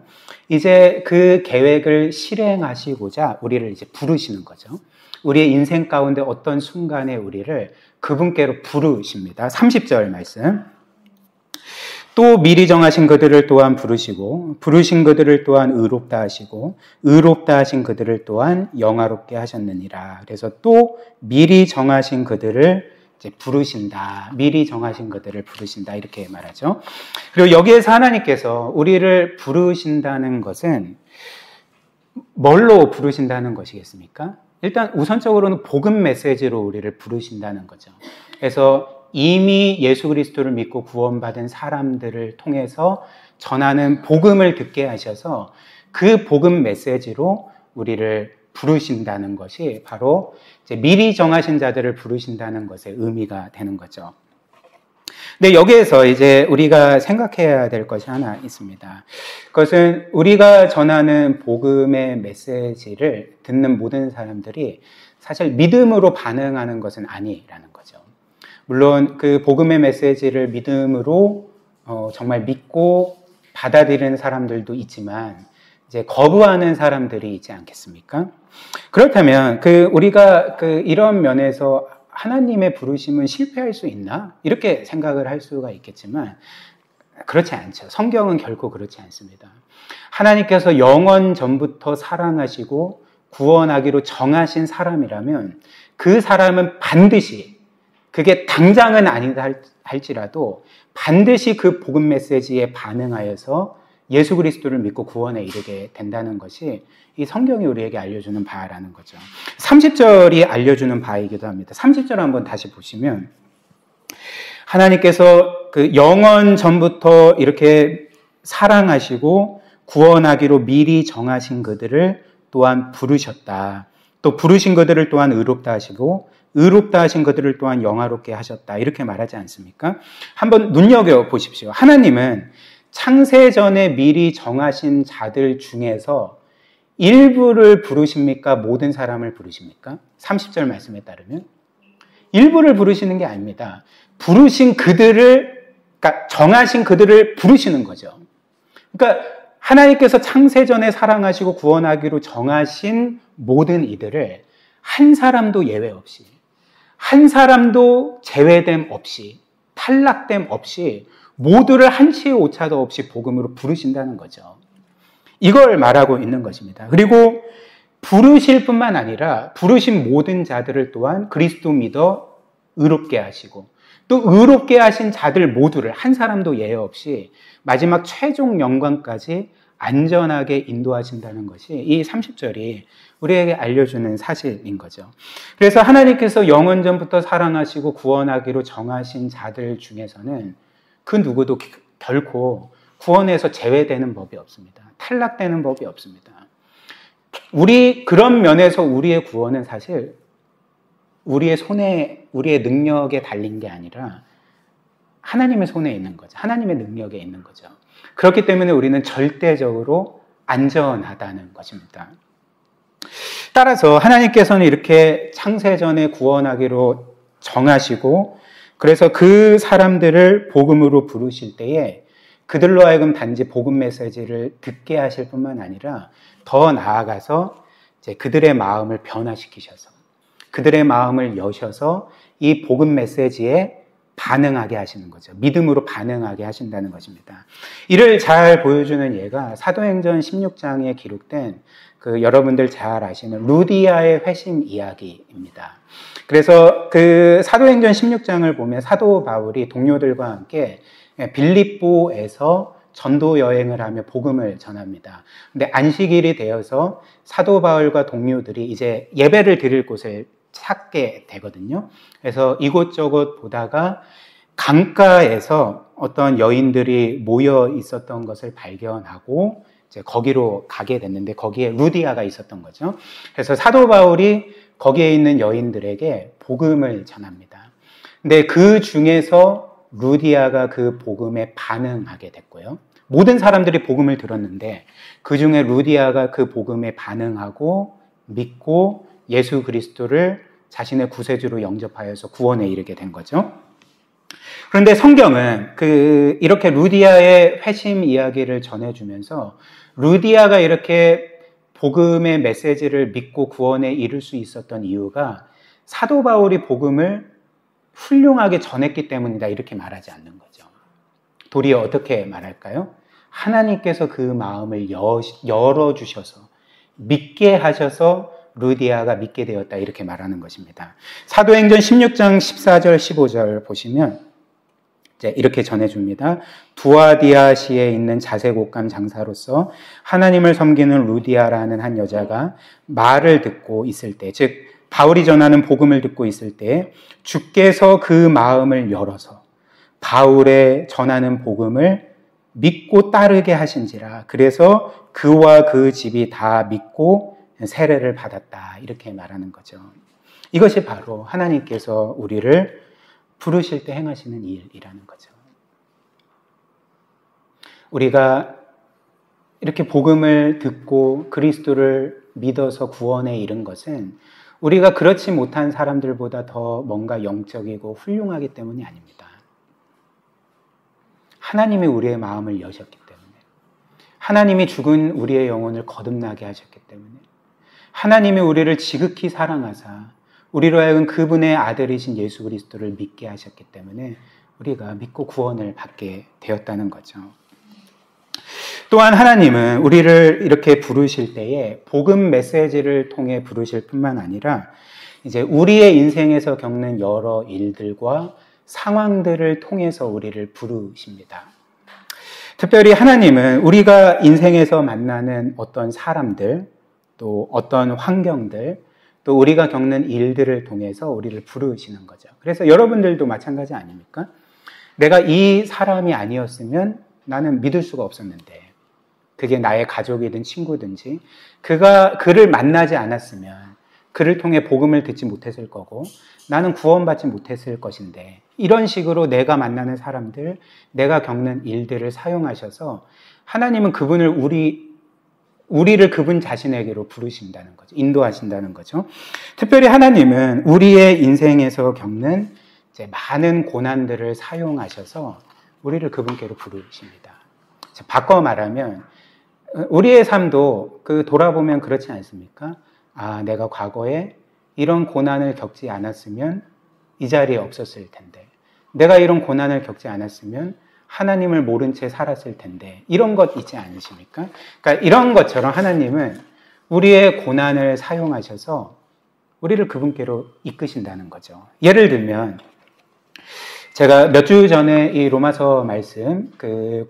이제 그 계획을 실행하시고자 우리를 이제 부르시는 거죠. 우리의 인생 가운데 어떤 순간에 우리를 그분께로 부르십니다. 30절 말씀. 또 미리 정하신 그들을 또한 부르시고 부르신 그들을 또한 의롭다 하시고 의롭다 하신 그들을 또한 영화롭게 하셨느니라. 그래서 또 미리 정하신 그들을 이제 부르신다. 미리 정하신 그들을 부르신다. 이렇게 말하죠. 그리고 여기에서 하나님께서 우리를 부르신다는 것은 뭘로 부르신다는 것이겠습니까? 일단 우선적으로는 복음 메시지로 우리를 부르신다는 거죠. 그래서 이미 예수 그리스도를 믿고 구원받은 사람들을 통해서 전하는 복음을 듣게 하셔서 그 복음 메시지로 우리를 부르신다는 것이 바로 이제 미리 정하신 자들을 부르신다는 것의 의미가 되는 거죠. 근데 여기에서 이제 우리가 생각해야 될 것이 하나 있습니다. 그것은 우리가 전하는 복음의 메시지를 듣는 모든 사람들이 사실 믿음으로 반응하는 것은 아니라는 거죠. 물론 그 복음의 메시지를 믿음으로 정말 믿고 받아들이는 사람들도 있지만 이제 거부하는 사람들이 있지 않겠습니까? 그렇다면 우리가 이런 면에서 하나님의 부르심은 실패할 수 있나? 이렇게 생각을 할 수가 있겠지만 그렇지 않죠. 성경은 결코 그렇지 않습니다. 하나님께서 영원 전부터 사랑하시고 구원하기로 정하신 사람이라면 그 사람은 반드시 그게 당장은 아니다 할지라도 반드시 그 복음 메시지에 반응하여서 예수 그리스도를 믿고 구원에 이르게 된다는 것이 이 성경이 우리에게 알려주는 바라는 거죠. 30절이 알려주는 바이기도 합니다. 30절 한번 다시 보시면 하나님께서 그 영원 전부터 이렇게 사랑하시고 구원하기로 미리 정하신 그들을 또한 부르셨다. 또 부르신 그들을 또한 의롭다 하시고 의롭다 하신 그들을 또한 영화롭게 하셨다. 이렇게 말하지 않습니까? 한번 눈여겨보십시오. 하나님은 창세전에 미리 정하신 자들 중에서 일부를 부르십니까? 모든 사람을 부르십니까? 30절 말씀에 따르면 일부를 부르시는 게 아닙니다. 부르신 그들을, 그러니까 정하신 그들을 부르시는 거죠. 그러니까 하나님께서 창세전에 사랑하시고 구원하기로 정하신 모든 이들을 한 사람도 예외 없이, 한 사람도 제외됨 없이, 탈락됨 없이 모두를 한치의 오차도 없이 복음으로 부르신다는 거죠. 이걸 말하고 있는 것입니다. 그리고 부르실 뿐만 아니라 부르신 모든 자들을 또한 그리스도 믿어 의롭게 하시고 또 의롭게 하신 자들 모두를 한 사람도 예외 없이 마지막 최종 영광까지 안전하게 인도하신다는 것이 이 30절이 우리에게 알려주는 사실인 거죠. 그래서 하나님께서 영원전부터 사랑하시고 구원하기로 정하신 자들 중에서는 그 누구도 결코 구원에서 제외되는 법이 없습니다. 탈락되는 법이 없습니다. 그런 면에서 우리의 구원은 사실 우리의 손에, 우리의 능력에 달린 게 아니라 하나님의 손에 있는 거죠. 하나님의 능력에 있는 거죠. 그렇기 때문에 우리는 절대적으로 안전하다는 것입니다. 따라서 하나님께서는 이렇게 창세전에 구원하기로 정하시고 그래서 그 사람들을 복음으로 부르실 때에 그들로 하여금 단지 복음 메시지를 듣게 하실 뿐만 아니라 더 나아가서 이제 그들의 마음을 변화시키셔서 그들의 마음을 여셔서 이 복음 메시지에 반응하게 하시는 거죠. 믿음으로 반응하게 하신다는 것입니다. 이를 잘 보여주는 예가 사도행전 16장에 기록된 그 여러분들 잘 아시는 루디아의 회심 이야기입니다. 그래서 그 사도행전 16장을 보면 사도 바울이 동료들과 함께 빌립보에서 전도 여행을 하며 복음을 전합니다. 근데 안식일이 되어서 사도 바울과 동료들이 이제 예배를 드릴 곳을 찾게 되거든요. 그래서 이곳저곳 보다가 강가에서 어떤 여인들이 모여 있었던 것을 발견하고 이제 거기로 가게 됐는데 거기에 루디아가 있었던 거죠. 그래서 사도 바울이 거기에 있는 여인들에게 복음을 전합니다. 근데 그 중에서 루디아가 그 복음에 반응하게 됐고요. 모든 사람들이 복음을 들었는데 그 중에 루디아가 그 복음에 반응하고 믿고 예수 그리스도를 자신의 구세주로 영접하여서 구원에 이르게 된 거죠. 그런데 성경은 이렇게 루디아의 회심 이야기를 전해주면서 루디아가 이렇게 복음의 메시지를 믿고 구원에 이를 수 있었던 이유가 사도 바울이 복음을 훌륭하게 전했기 때문이다 이렇게 말하지 않는 거죠. 도리어 어떻게 말할까요? 하나님께서 그 마음을 열어주셔서 믿게 하셔서 루디아가 믿게 되었다 이렇게 말하는 것입니다. 사도행전 16장 14절 15절 보시면 이제 이렇게 전해줍니다. 두아디아시에 있는 자색옷감 장사로서 하나님을 섬기는 루디아라는 한 여자가 말을 듣고 있을 때, 즉 바울이 전하는 복음을 듣고 있을 때 주께서 그 마음을 열어서 바울의 전하는 복음을 믿고 따르게 하신지라. 그래서 그와 그 집이 다 믿고 세례를 받았다 이렇게 말하는 거죠. 이것이 바로 하나님께서 우리를 부르실 때 행하시는 일이라는 거죠. 우리가 이렇게 복음을 듣고 그리스도를 믿어서 구원에 이른 것은 우리가 그렇지 못한 사람들보다 더 뭔가 영적이고 훌륭하기 때문이 아닙니다. 하나님이 우리의 마음을 여셨기 때문에, 하나님이 죽은 우리의 영혼을 거듭나게 하셨기 때문에, 하나님이 우리를 지극히 사랑하사 우리로 하여금 그분의 아들이신 예수 그리스도를 믿게 하셨기 때문에 우리가 믿고 구원을 받게 되었다는 거죠. 또한 하나님은 우리를 이렇게 부르실 때에 복음 메시지를 통해 부르실 뿐만 아니라 이제 우리의 인생에서 겪는 여러 일들과 상황들을 통해서 우리를 부르십니다. 특별히 하나님은 우리가 인생에서 만나는 어떤 사람들, 또 어떤 환경들, 또 우리가 겪는 일들을 통해서 우리를 부르시는 거죠. 그래서 여러분들도 마찬가지 아닙니까? 내가 이 사람이 아니었으면 나는 믿을 수가 없었는데, 그게 나의 가족이든 친구든지 그를 만나지 않았으면 그를 통해 복음을 듣지 못했을 거고 나는 구원받지 못했을 것인데 이런 식으로 내가 만나는 사람들, 내가 겪는 일들을 사용하셔서 하나님은 그분을 우리를 그분 자신에게로 부르신다는 거죠. 인도하신다는 거죠. 특별히 하나님은 우리의 인생에서 겪는 이제 많은 고난들을 사용하셔서 우리를 그분께로 부르십니다. 바꿔 말하면 우리의 삶도 돌아보면 그렇지 않습니까? 아, 내가 과거에 이런 고난을 겪지 않았으면 이 자리에 없었을 텐데, 내가 이런 고난을 겪지 않았으면 하나님을 모른 채 살았을 텐데, 이런 것 있지 않으십니까? 그러니까 이런 것처럼 하나님은 우리의 고난을 사용하셔서 우리를 그분께로 이끄신다는 거죠. 예를 들면 제가 몇 주 전에 이 로마서 말씀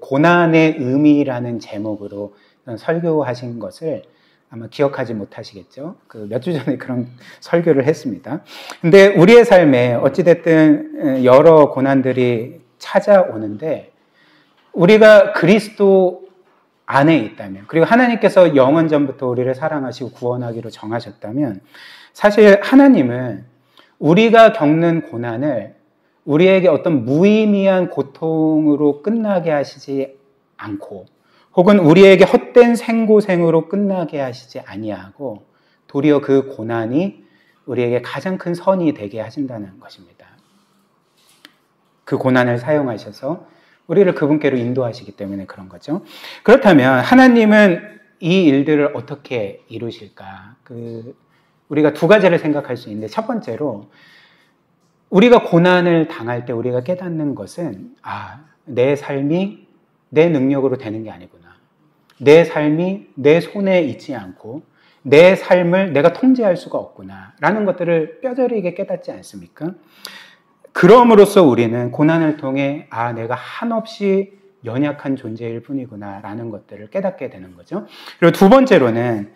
고난의 의미라는 제목으로 설교하신 것을 아마 기억하지 못하시겠죠? 몇 주 전에 그런 설교를 했습니다. 근데 우리의 삶에 어찌됐든 여러 고난들이 찾아오는데 우리가 그리스도 안에 있다면, 그리고 하나님께서 영원 전부터 우리를 사랑하시고 구원하기로 정하셨다면 사실 하나님은 우리가 겪는 고난을 우리에게 어떤 무의미한 고통으로 끝나게 하시지 않고 혹은 우리에게 헛된 생고생으로 끝나게 하시지 아니하고 도리어 그 고난이 우리에게 가장 큰 선이 되게 하신다는 것입니다. 그 고난을 사용하셔서 우리를 그분께로 인도하시기 때문에 그런 거죠. 그렇다면 하나님은 이 일들을 어떻게 이루실까? 우리가 두 가지를 생각할 수 있는데 첫 번째로 우리가 고난을 당할 때 우리가 깨닫는 것은 내 삶이 내 능력으로 되는 게 아니구나. 내 삶이 내 손에 있지 않고 내 삶을 내가 통제할 수가 없구나 라는 것들을 뼈저리게 깨닫지 않습니까? 그럼으로써 우리는 고난을 통해 내가 한없이 연약한 존재일 뿐이구나 라는 것들을 깨닫게 되는 거죠. 그리고 두 번째로는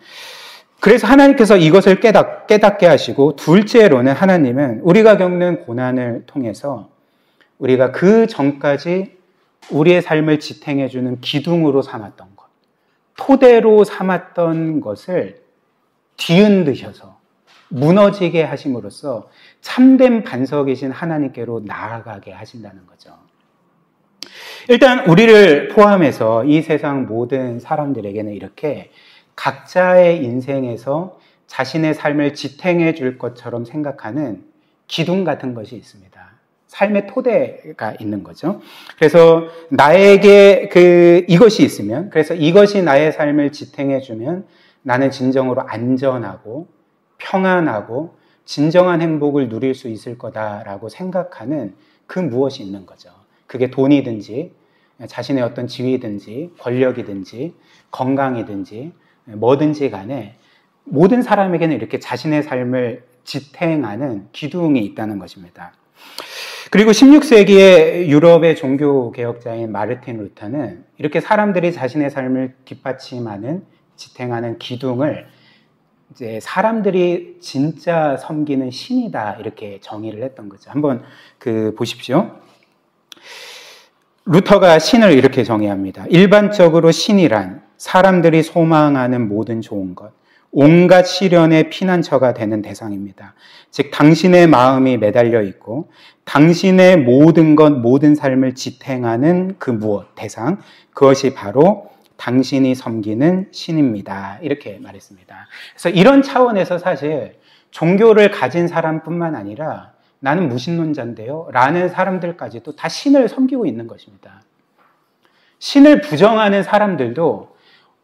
그래서 하나님께서 이것을 깨닫게 하시고 둘째로는 하나님은 우리가 겪는 고난을 통해서 우리가 그 전까지 우리의 삶을 지탱해주는 기둥으로 삼았던 것, 토대로 삼았던 것을 뒤흔드셔서 무너지게 하심으로써 참된 반석이신 하나님께로 나아가게 하신다는 거죠. 일단 우리를 포함해서 이 세상 모든 사람들에게는 이렇게 각자의 인생에서 자신의 삶을 지탱해 줄 것처럼 생각하는 기둥 같은 것이 있습니다. 삶의 토대가 있는 거죠. 그래서 나에게 이것이 있으면, 그래서 이것이 나의 삶을 지탱해 주면 나는 진정으로 안전하고 평안하고 진정한 행복을 누릴 수 있을 거다라고 생각하는 그 무엇이 있는 거죠. 그게 돈이든지 자신의 어떤 지위든지 권력이든지 건강이든지 뭐든지 간에 모든 사람에게는 이렇게 자신의 삶을 지탱하는 기둥이 있다는 것입니다. 그리고 16세기의 유럽의 종교개혁자인 마르틴 루터는 이렇게 사람들이 자신의 삶을 뒷받침하는 지탱하는 기둥을 이제 사람들이 진짜 섬기는 신이다 이렇게 정의를 했던 거죠. 한번 보십시오. 루터가 신을 이렇게 정의합니다. 일반적으로 신이란 사람들이 소망하는 모든 좋은 것, 온갖 시련의 피난처가 되는 대상입니다. 즉 당신의 마음이 매달려 있고 당신의 모든 것, 모든 삶을 지탱하는 그 무엇, 대상, 그것이 바로 당신이 섬기는 신입니다. 이렇게 말했습니다. 그래서 이런 차원에서 사실 종교를 가진 사람뿐만 아니라 나는 무신론자인데요 라는 사람들까지도 다 신을 섬기고 있는 것입니다. 신을 부정하는 사람들도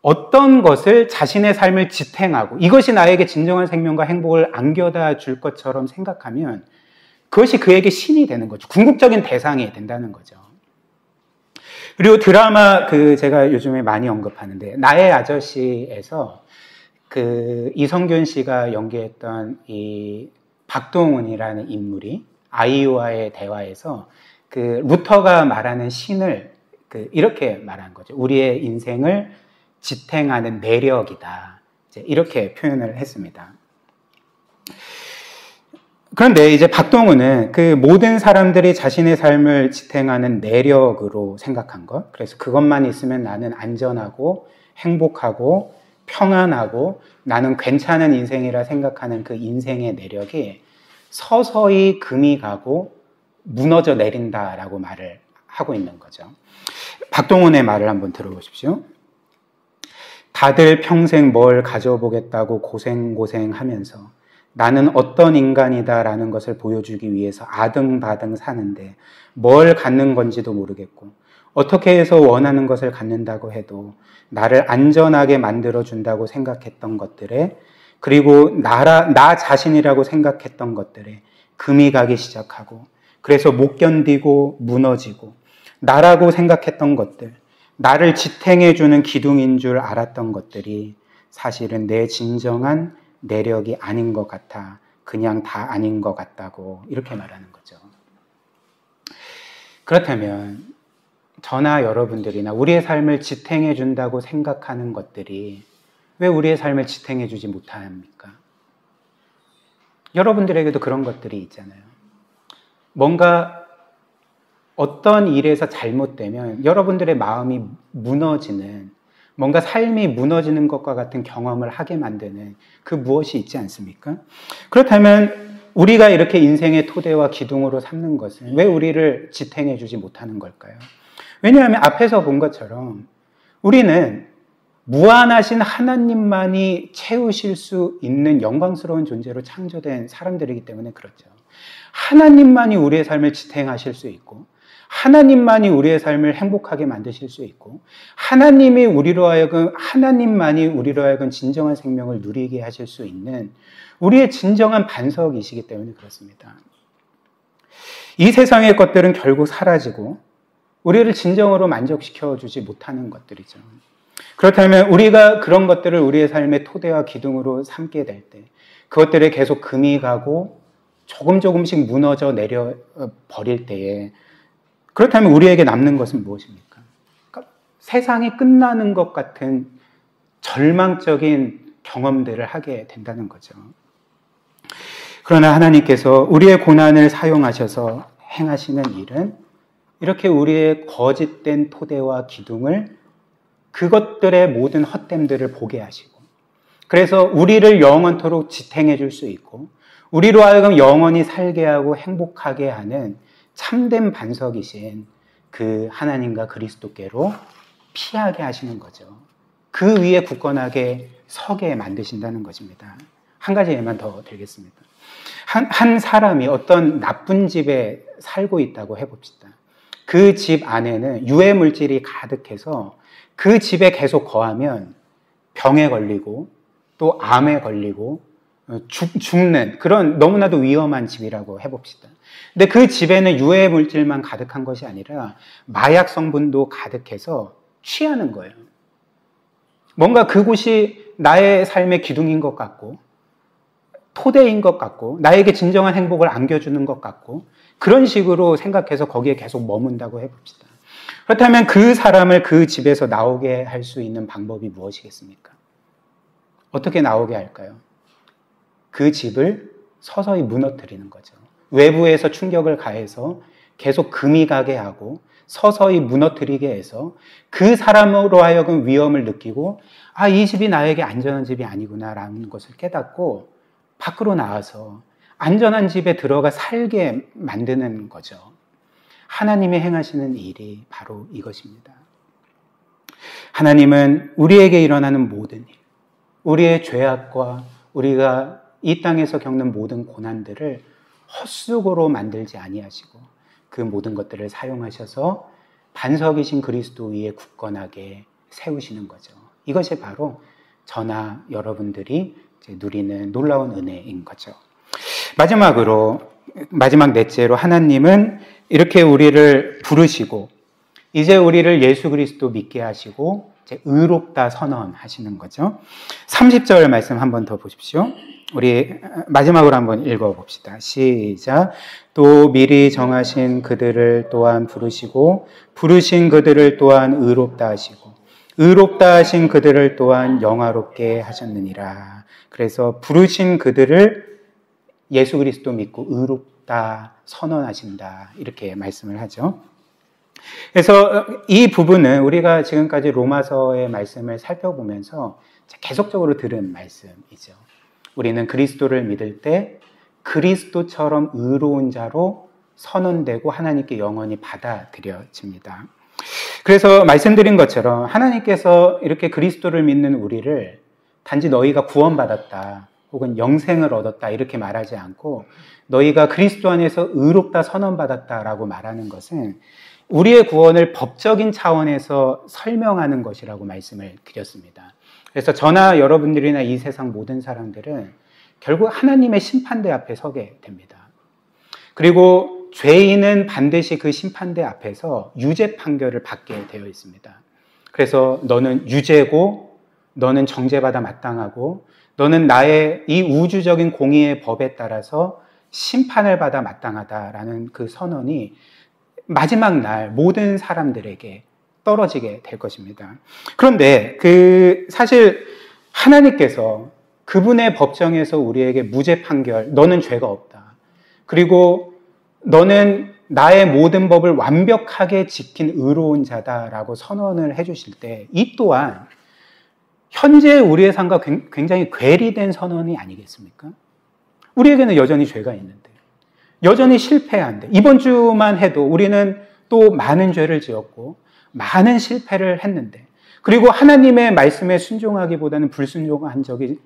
어떤 것을 자신의 삶을 지탱하고 이것이 나에게 진정한 생명과 행복을 안겨다 줄 것처럼 생각하면 그것이 그에게 신이 되는 거죠. 궁극적인 대상이 된다는 거죠. 그리고 드라마 제가 요즘에 많이 언급하는데 나의 아저씨에서 이성균 씨가 연기했던 이 박동훈이라는 인물이 아이유와의 대화에서 루터가 말하는 신을 이렇게 말한 거죠. 우리의 인생을 지탱하는 내력이다. 이렇게 표현을 했습니다. 그런데 이제 박동훈은 모든 사람들이 자신의 삶을 지탱하는 내력으로 생각한 것, 그래서 그것만 있으면 나는 안전하고 행복하고 평안하고 나는 괜찮은 인생이라 생각하는 그 인생의 내력이 서서히 금이 가고 무너져 내린다라고 말을 하고 있는 거죠. 박동원의 말을 한번 들어보십시오. 다들 평생 뭘 가져보겠다고 고생하면서 나는 어떤 인간이다라는 것을 보여주기 위해서 아등바등 사는데 뭘 갖는 건지도 모르겠고 어떻게 해서 원하는 것을 갖는다고 해도 나를 안전하게 만들어준다고 생각했던 것들에 그리고 나 자신이라고 생각했던 것들에 금이 가기 시작하고 그래서 못 견디고 무너지고 나라고 생각했던 것들, 나를 지탱해주는 기둥인 줄 알았던 것들이 사실은 내 진정한 내력이 아닌 것 같아 그냥 다 아닌 것 같다고 이렇게 말하는 거죠. 그렇다면 저나 여러분들이나 우리의 삶을 지탱해 준다고 생각하는 것들이 왜 우리의 삶을 지탱해 주지 못합니까? 여러분들에게도 그런 것들이 있잖아요. 뭔가 어떤 일에서 잘못되면 여러분들의 마음이 무너지는 뭔가 삶이 무너지는 것과 같은 경험을 하게 만드는 그 무엇이 있지 않습니까? 그렇다면 우리가 이렇게 인생의 토대와 기둥으로 삼는 것은 왜 우리를 지탱해 주지 못하는 걸까요? 왜냐하면 앞에서 본 것처럼 우리는 무한하신 하나님만이 채우실 수 있는 영광스러운 존재로 창조된 사람들이기 때문에 그렇죠. 하나님만이 우리의 삶을 지탱하실 수 있고 하나님만이 우리의 삶을 행복하게 만드실 수 있고 하나님만이 우리로 하여금 진정한 생명을 누리게 하실 수 있는 우리의 진정한 반석이시기 때문에 그렇습니다. 이 세상의 것들은 결국 사라지고 우리를 진정으로 만족시켜 주지 못하는 것들이죠. 그렇다면 우리가 그런 것들을 우리의 삶의 토대와 기둥으로 삼게 될 때 그것들에 계속 금이 가고 조금씩 무너져 내려 버릴 때에 그렇다면 우리에게 남는 것은 무엇입니까? 그러니까 세상이 끝나는 것 같은 절망적인 경험들을 하게 된다는 거죠. 그러나 하나님께서 우리의 고난을 사용하셔서 행하시는 일은 이렇게 우리의 거짓된 토대와 기둥을 그것들의 모든 헛됨들을 보게 하시고 그래서 우리를 영원토록 지탱해 줄 수 있고 우리로 하여금 영원히 살게 하고 행복하게 하는 참된 반석이신 그 하나님과 그리스도께로 피하게 하시는 거죠. 그 위에 굳건하게 서게 만드신다는 것입니다. 한 가지 예만 더 드리겠습니다. 한 사람이 어떤 나쁜 집에 살고 있다고 해봅시다. 그 집 안에는 유해 물질이 가득해서 그 집에 계속 거하면 병에 걸리고 또 암에 걸리고 죽는 그런 너무나도 위험한 집이라고 해봅시다. 근데 그 집에는 유해 물질만 가득한 것이 아니라 마약 성분도 가득해서 취하는 거예요. 뭔가 그곳이 나의 삶의 기둥인 것 같고 토대인 것 같고 나에게 진정한 행복을 안겨주는 것 같고 그런 식으로 생각해서 거기에 계속 머문다고 해봅시다. 그렇다면 그 사람을 그 집에서 나오게 할 수 있는 방법이 무엇이겠습니까? 어떻게 나오게 할까요? 그 집을 서서히 무너뜨리는 거죠. 외부에서 충격을 가해서 계속 금이 가게 하고 서서히 무너뜨리게 해서 그 사람으로 하여금 위험을 느끼고 이 집이 나에게 안전한 집이 아니구나라는 것을 깨닫고 밖으로 나와서 안전한 집에 들어가 살게 만드는 거죠. 하나님이 행하시는 일이 바로 이것입니다. 하나님은 우리에게 일어나는 모든 일, 우리의 죄악과 우리가 이 땅에서 겪는 모든 고난들을 헛수고로 만들지 아니하시고 그 모든 것들을 사용하셔서 반석이신 그리스도 위에 굳건하게 세우시는 거죠. 이것이 바로 저나 여러분들이 누리는 놀라운 은혜인 거죠. 마지막 넷째로 하나님은 이렇게 우리를 부르시고 이제 우리를 예수 그리스도 믿게 하시고 이제 의롭다 선언하시는 거죠. 30절 말씀 한번 더 보십시오. 우리 마지막으로 한번 읽어봅시다. 시작. 또 미리 정하신 그들을 또한 부르시고 부르신 그들을 또한 의롭다 하시고 의롭다 하신 그들을 또한 영화롭게 하셨느니라. 그래서 부르신 그들을 예수 그리스도 믿고 의롭다 선언하신다 이렇게 말씀을 하죠. 그래서 이 부분은 우리가 지금까지 로마서의 말씀을 살펴보면서 계속적으로 들은 말씀이죠. 우리는 그리스도를 믿을 때 그리스도처럼 의로운 자로 선언되고 하나님께 영원히 받아들여집니다. 그래서 말씀드린 것처럼 하나님께서 이렇게 그리스도를 믿는 우리를 단지 너희가 구원받았다 혹은 영생을 얻었다 이렇게 말하지 않고 너희가 그리스도 안에서 의롭다 선언받았다라고 말하는 것은 우리의 구원을 법적인 차원에서 설명하는 것이라고 말씀을 드렸습니다. 그래서 저나 여러분들이나 이 세상 모든 사람들은 결국 하나님의 심판대 앞에 서게 됩니다. 그리고 죄인은 반드시 그 심판대 앞에서 유죄 판결을 받게 되어 있습니다. 그래서 너는 유죄고 너는 정죄받아 마땅하고 너는 나의 이 우주적인 공의의 법에 따라서 심판을 받아 마땅하다라는 그 선언이 마지막 날 모든 사람들에게 떨어지게 될 것입니다. 그런데 사실 하나님께서 그분의 법정에서 우리에게 무죄 판결, 너는 죄가 없다. 그리고 너는 나의 모든 법을 완벽하게 지킨 의로운 자다라고 선언을 해주실 때 이 또한 현재 우리의 삶과 굉장히 괴리된 선언이 아니겠습니까? 우리에게는 여전히 죄가 있는데, 여전히 실패한데, 이번 주만 해도 우리는 또 많은 죄를 지었고 많은 실패를 했는데, 그리고 하나님의 말씀에 순종하기보다는 불순종한 적이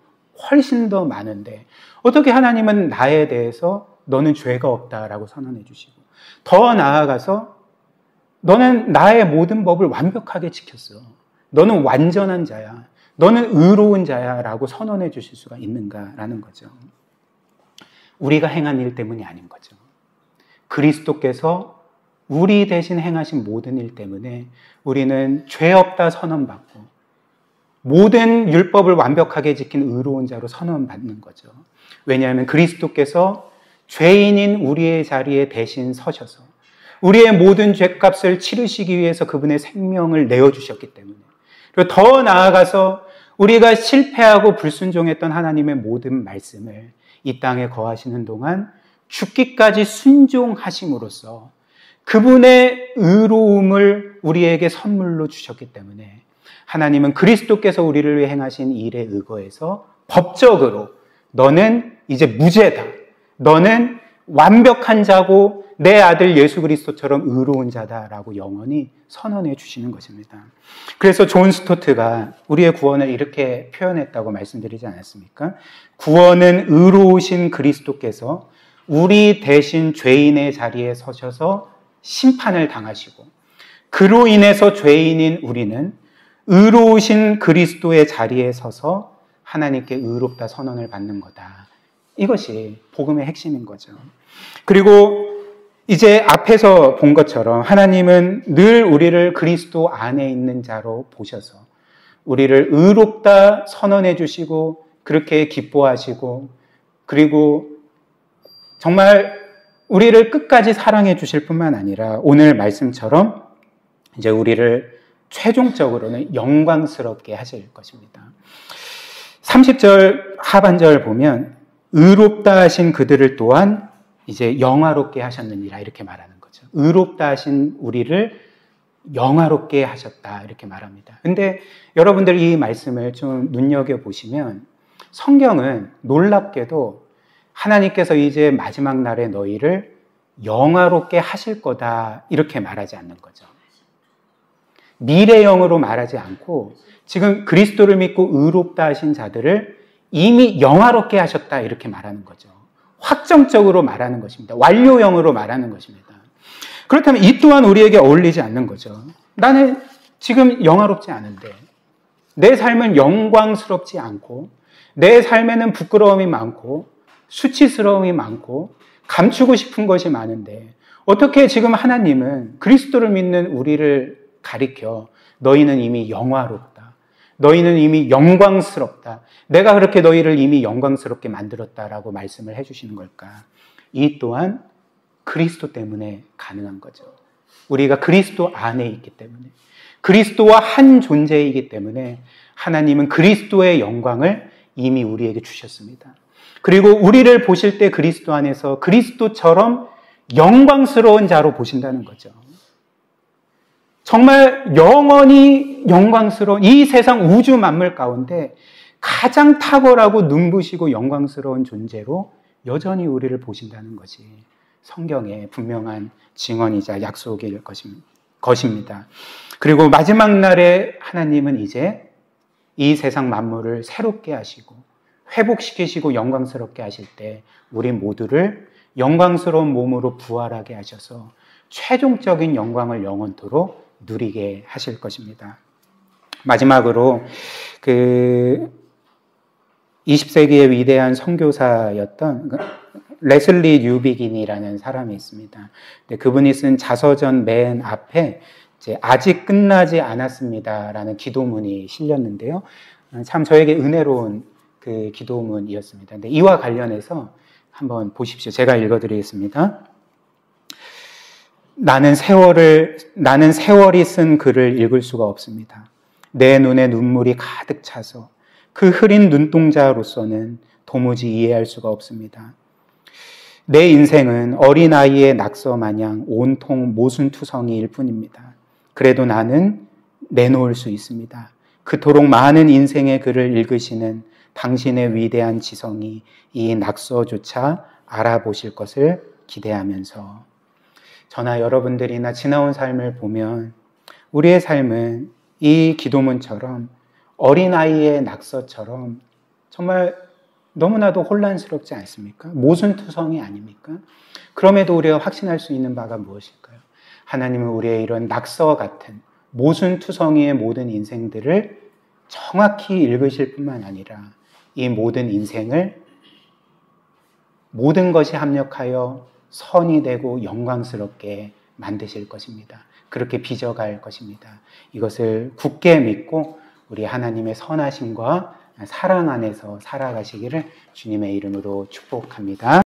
훨씬 더 많은데 어떻게 하나님은 나에 대해서 너는 죄가 없다라고 선언해 주시고 더 나아가서 너는 나의 모든 법을 완벽하게 지켰어. 너는 완전한 자야. 너는 의로운 자야 라고 선언해 주실 수가 있는가라는 거죠. 우리가 행한 일 때문이 아닌 거죠. 그리스도께서 우리 대신 행하신 모든 일 때문에 우리는 죄 없다 선언받고 모든 율법을 완벽하게 지킨 의로운 자로 선언받는 거죠. 왜냐하면 그리스도께서 죄인인 우리의 자리에 대신 서셔서 우리의 모든 죄값을 치르시기 위해서 그분의 생명을 내어주셨기 때문에, 그리고 더 나아가서 우리가 실패하고 불순종했던 하나님의 모든 말씀을 이 땅에 거하시는 동안 죽기까지 순종하심으로써 그분의 의로움을 우리에게 선물로 주셨기 때문에 하나님은 그리스도께서 우리를 위해 행하신 일에 의거해서 법적으로 너는 이제 무죄다. 너는 완벽한 자고 내 아들 예수 그리스도처럼 의로운 자다라고 영원히 선언해 주시는 것입니다. 그래서 존 스토트가 우리의 구원을 이렇게 표현했다고 말씀드리지 않았습니까? 구원은 의로우신 그리스도께서 우리 대신 죄인의 자리에 서셔서 심판을 당하시고 그로 인해서 죄인인 우리는 의로우신 그리스도의 자리에 서서 하나님께 의롭다 선언을 받는 거다. 이것이 복음의 핵심인 거죠. 그리고 이제 앞에서 본 것처럼 하나님은 늘 우리를 그리스도 안에 있는 자로 보셔서 우리를 의롭다 선언해 주시고 그렇게 기뻐하시고 그리고 정말 우리를 끝까지 사랑해 주실 뿐만 아니라 오늘 말씀처럼 이제 우리를 최종적으로는 영광스럽게 하실 것입니다. 30절 하반절 보면 의롭다 하신 그들을 또한 이제 영화롭게 하셨느니라 이렇게 말하는 거죠. 의롭다 하신 우리를 영화롭게 하셨다 이렇게 말합니다. 근데 여러분들 이 말씀을 좀 눈여겨보시면 성경은 놀랍게도 하나님께서 이제 마지막 날에 너희를 영화롭게 하실 거다 이렇게 말하지 않는 거죠. 미래형으로 말하지 않고 지금 그리스도를 믿고 의롭다 하신 자들을 이미 영화롭게 하셨다 이렇게 말하는 거죠. 확정적으로 말하는 것입니다. 완료형으로 말하는 것입니다. 그렇다면 이 또한 우리에게 어울리지 않는 거죠. 나는 지금 영화롭지 않은데 내 삶은 영광스럽지 않고 내 삶에는 부끄러움이 많고 수치스러움이 많고 감추고 싶은 것이 많은데 어떻게 지금 하나님은 그리스도를 믿는 우리를 가리켜 너희는 이미 영화롭다. 너희는 이미 영광스럽다. 내가 그렇게 너희를 이미 영광스럽게 만들었다라고 말씀을 해주시는 걸까? 이 또한 그리스도 때문에 가능한 거죠. 우리가 그리스도 안에 있기 때문에 그리스도와 한 존재이기 때문에 하나님은 그리스도의 영광을 이미 우리에게 주셨습니다. 그리고 우리를 보실 때 그리스도 안에서 그리스도처럼 영광스러운 자로 보신다는 거죠. 정말 영원히 영광스러운 이 세상 우주 만물 가운데 가장 탁월하고 눈부시고 영광스러운 존재로 여전히 우리를 보신다는 것이 성경의 분명한 증언이자 약속일 것입니다. 그리고 마지막 날에 하나님은 이제 이 세상 만물을 새롭게 하시고 회복시키시고 영광스럽게 하실 때 우리 모두를 영광스러운 몸으로 부활하게 하셔서 최종적인 영광을 영원토록 누리게 하실 것입니다. 마지막으로 20세기의 위대한 선교사였던 레슬리 뉴비긴이라는 사람이 있습니다. 그분이 쓴 자서전 맨 앞에 이제 아직 끝나지 않았습니다라는 기도문이 실렸는데요. 참 저에게 은혜로운 그 기도문이었습니다. 근데 이와 관련해서 한번 보십시오. 제가 읽어드리겠습니다. 나는 세월이 쓴 글을 읽을 수가 없습니다. 내 눈에 눈물이 가득 차서 그 흐린 눈동자로서는 도무지 이해할 수가 없습니다. 내 인생은 어린아이의 낙서 마냥 온통 모순투성이일 뿐입니다. 그래도 나는 내놓을 수 있습니다. 그토록 많은 인생의 글을 읽으시는 당신의 위대한 지성이 이 낙서조차 알아보실 것을 기대하면서 저나 여러분들이나 지나온 삶을 보면 우리의 삶은 이 기도문처럼 어린아이의 낙서처럼 정말 너무나도 혼란스럽지 않습니까? 모순투성이 아닙니까? 그럼에도 우리가 확신할 수 있는 바가 무엇일까요? 하나님은 우리의 이런 낙서 같은 모순투성이의 모든 인생들을 정확히 읽으실 뿐만 아니라 이 모든 인생을 모든 것이 합력하여 선이 되고 영광스럽게 만드실 것입니다. 그렇게 빚어갈 것입니다. 이것을 굳게 믿고 우리 하나님의 선하심과 사랑 안에서 살아가시기를 주님의 이름으로 축복합니다.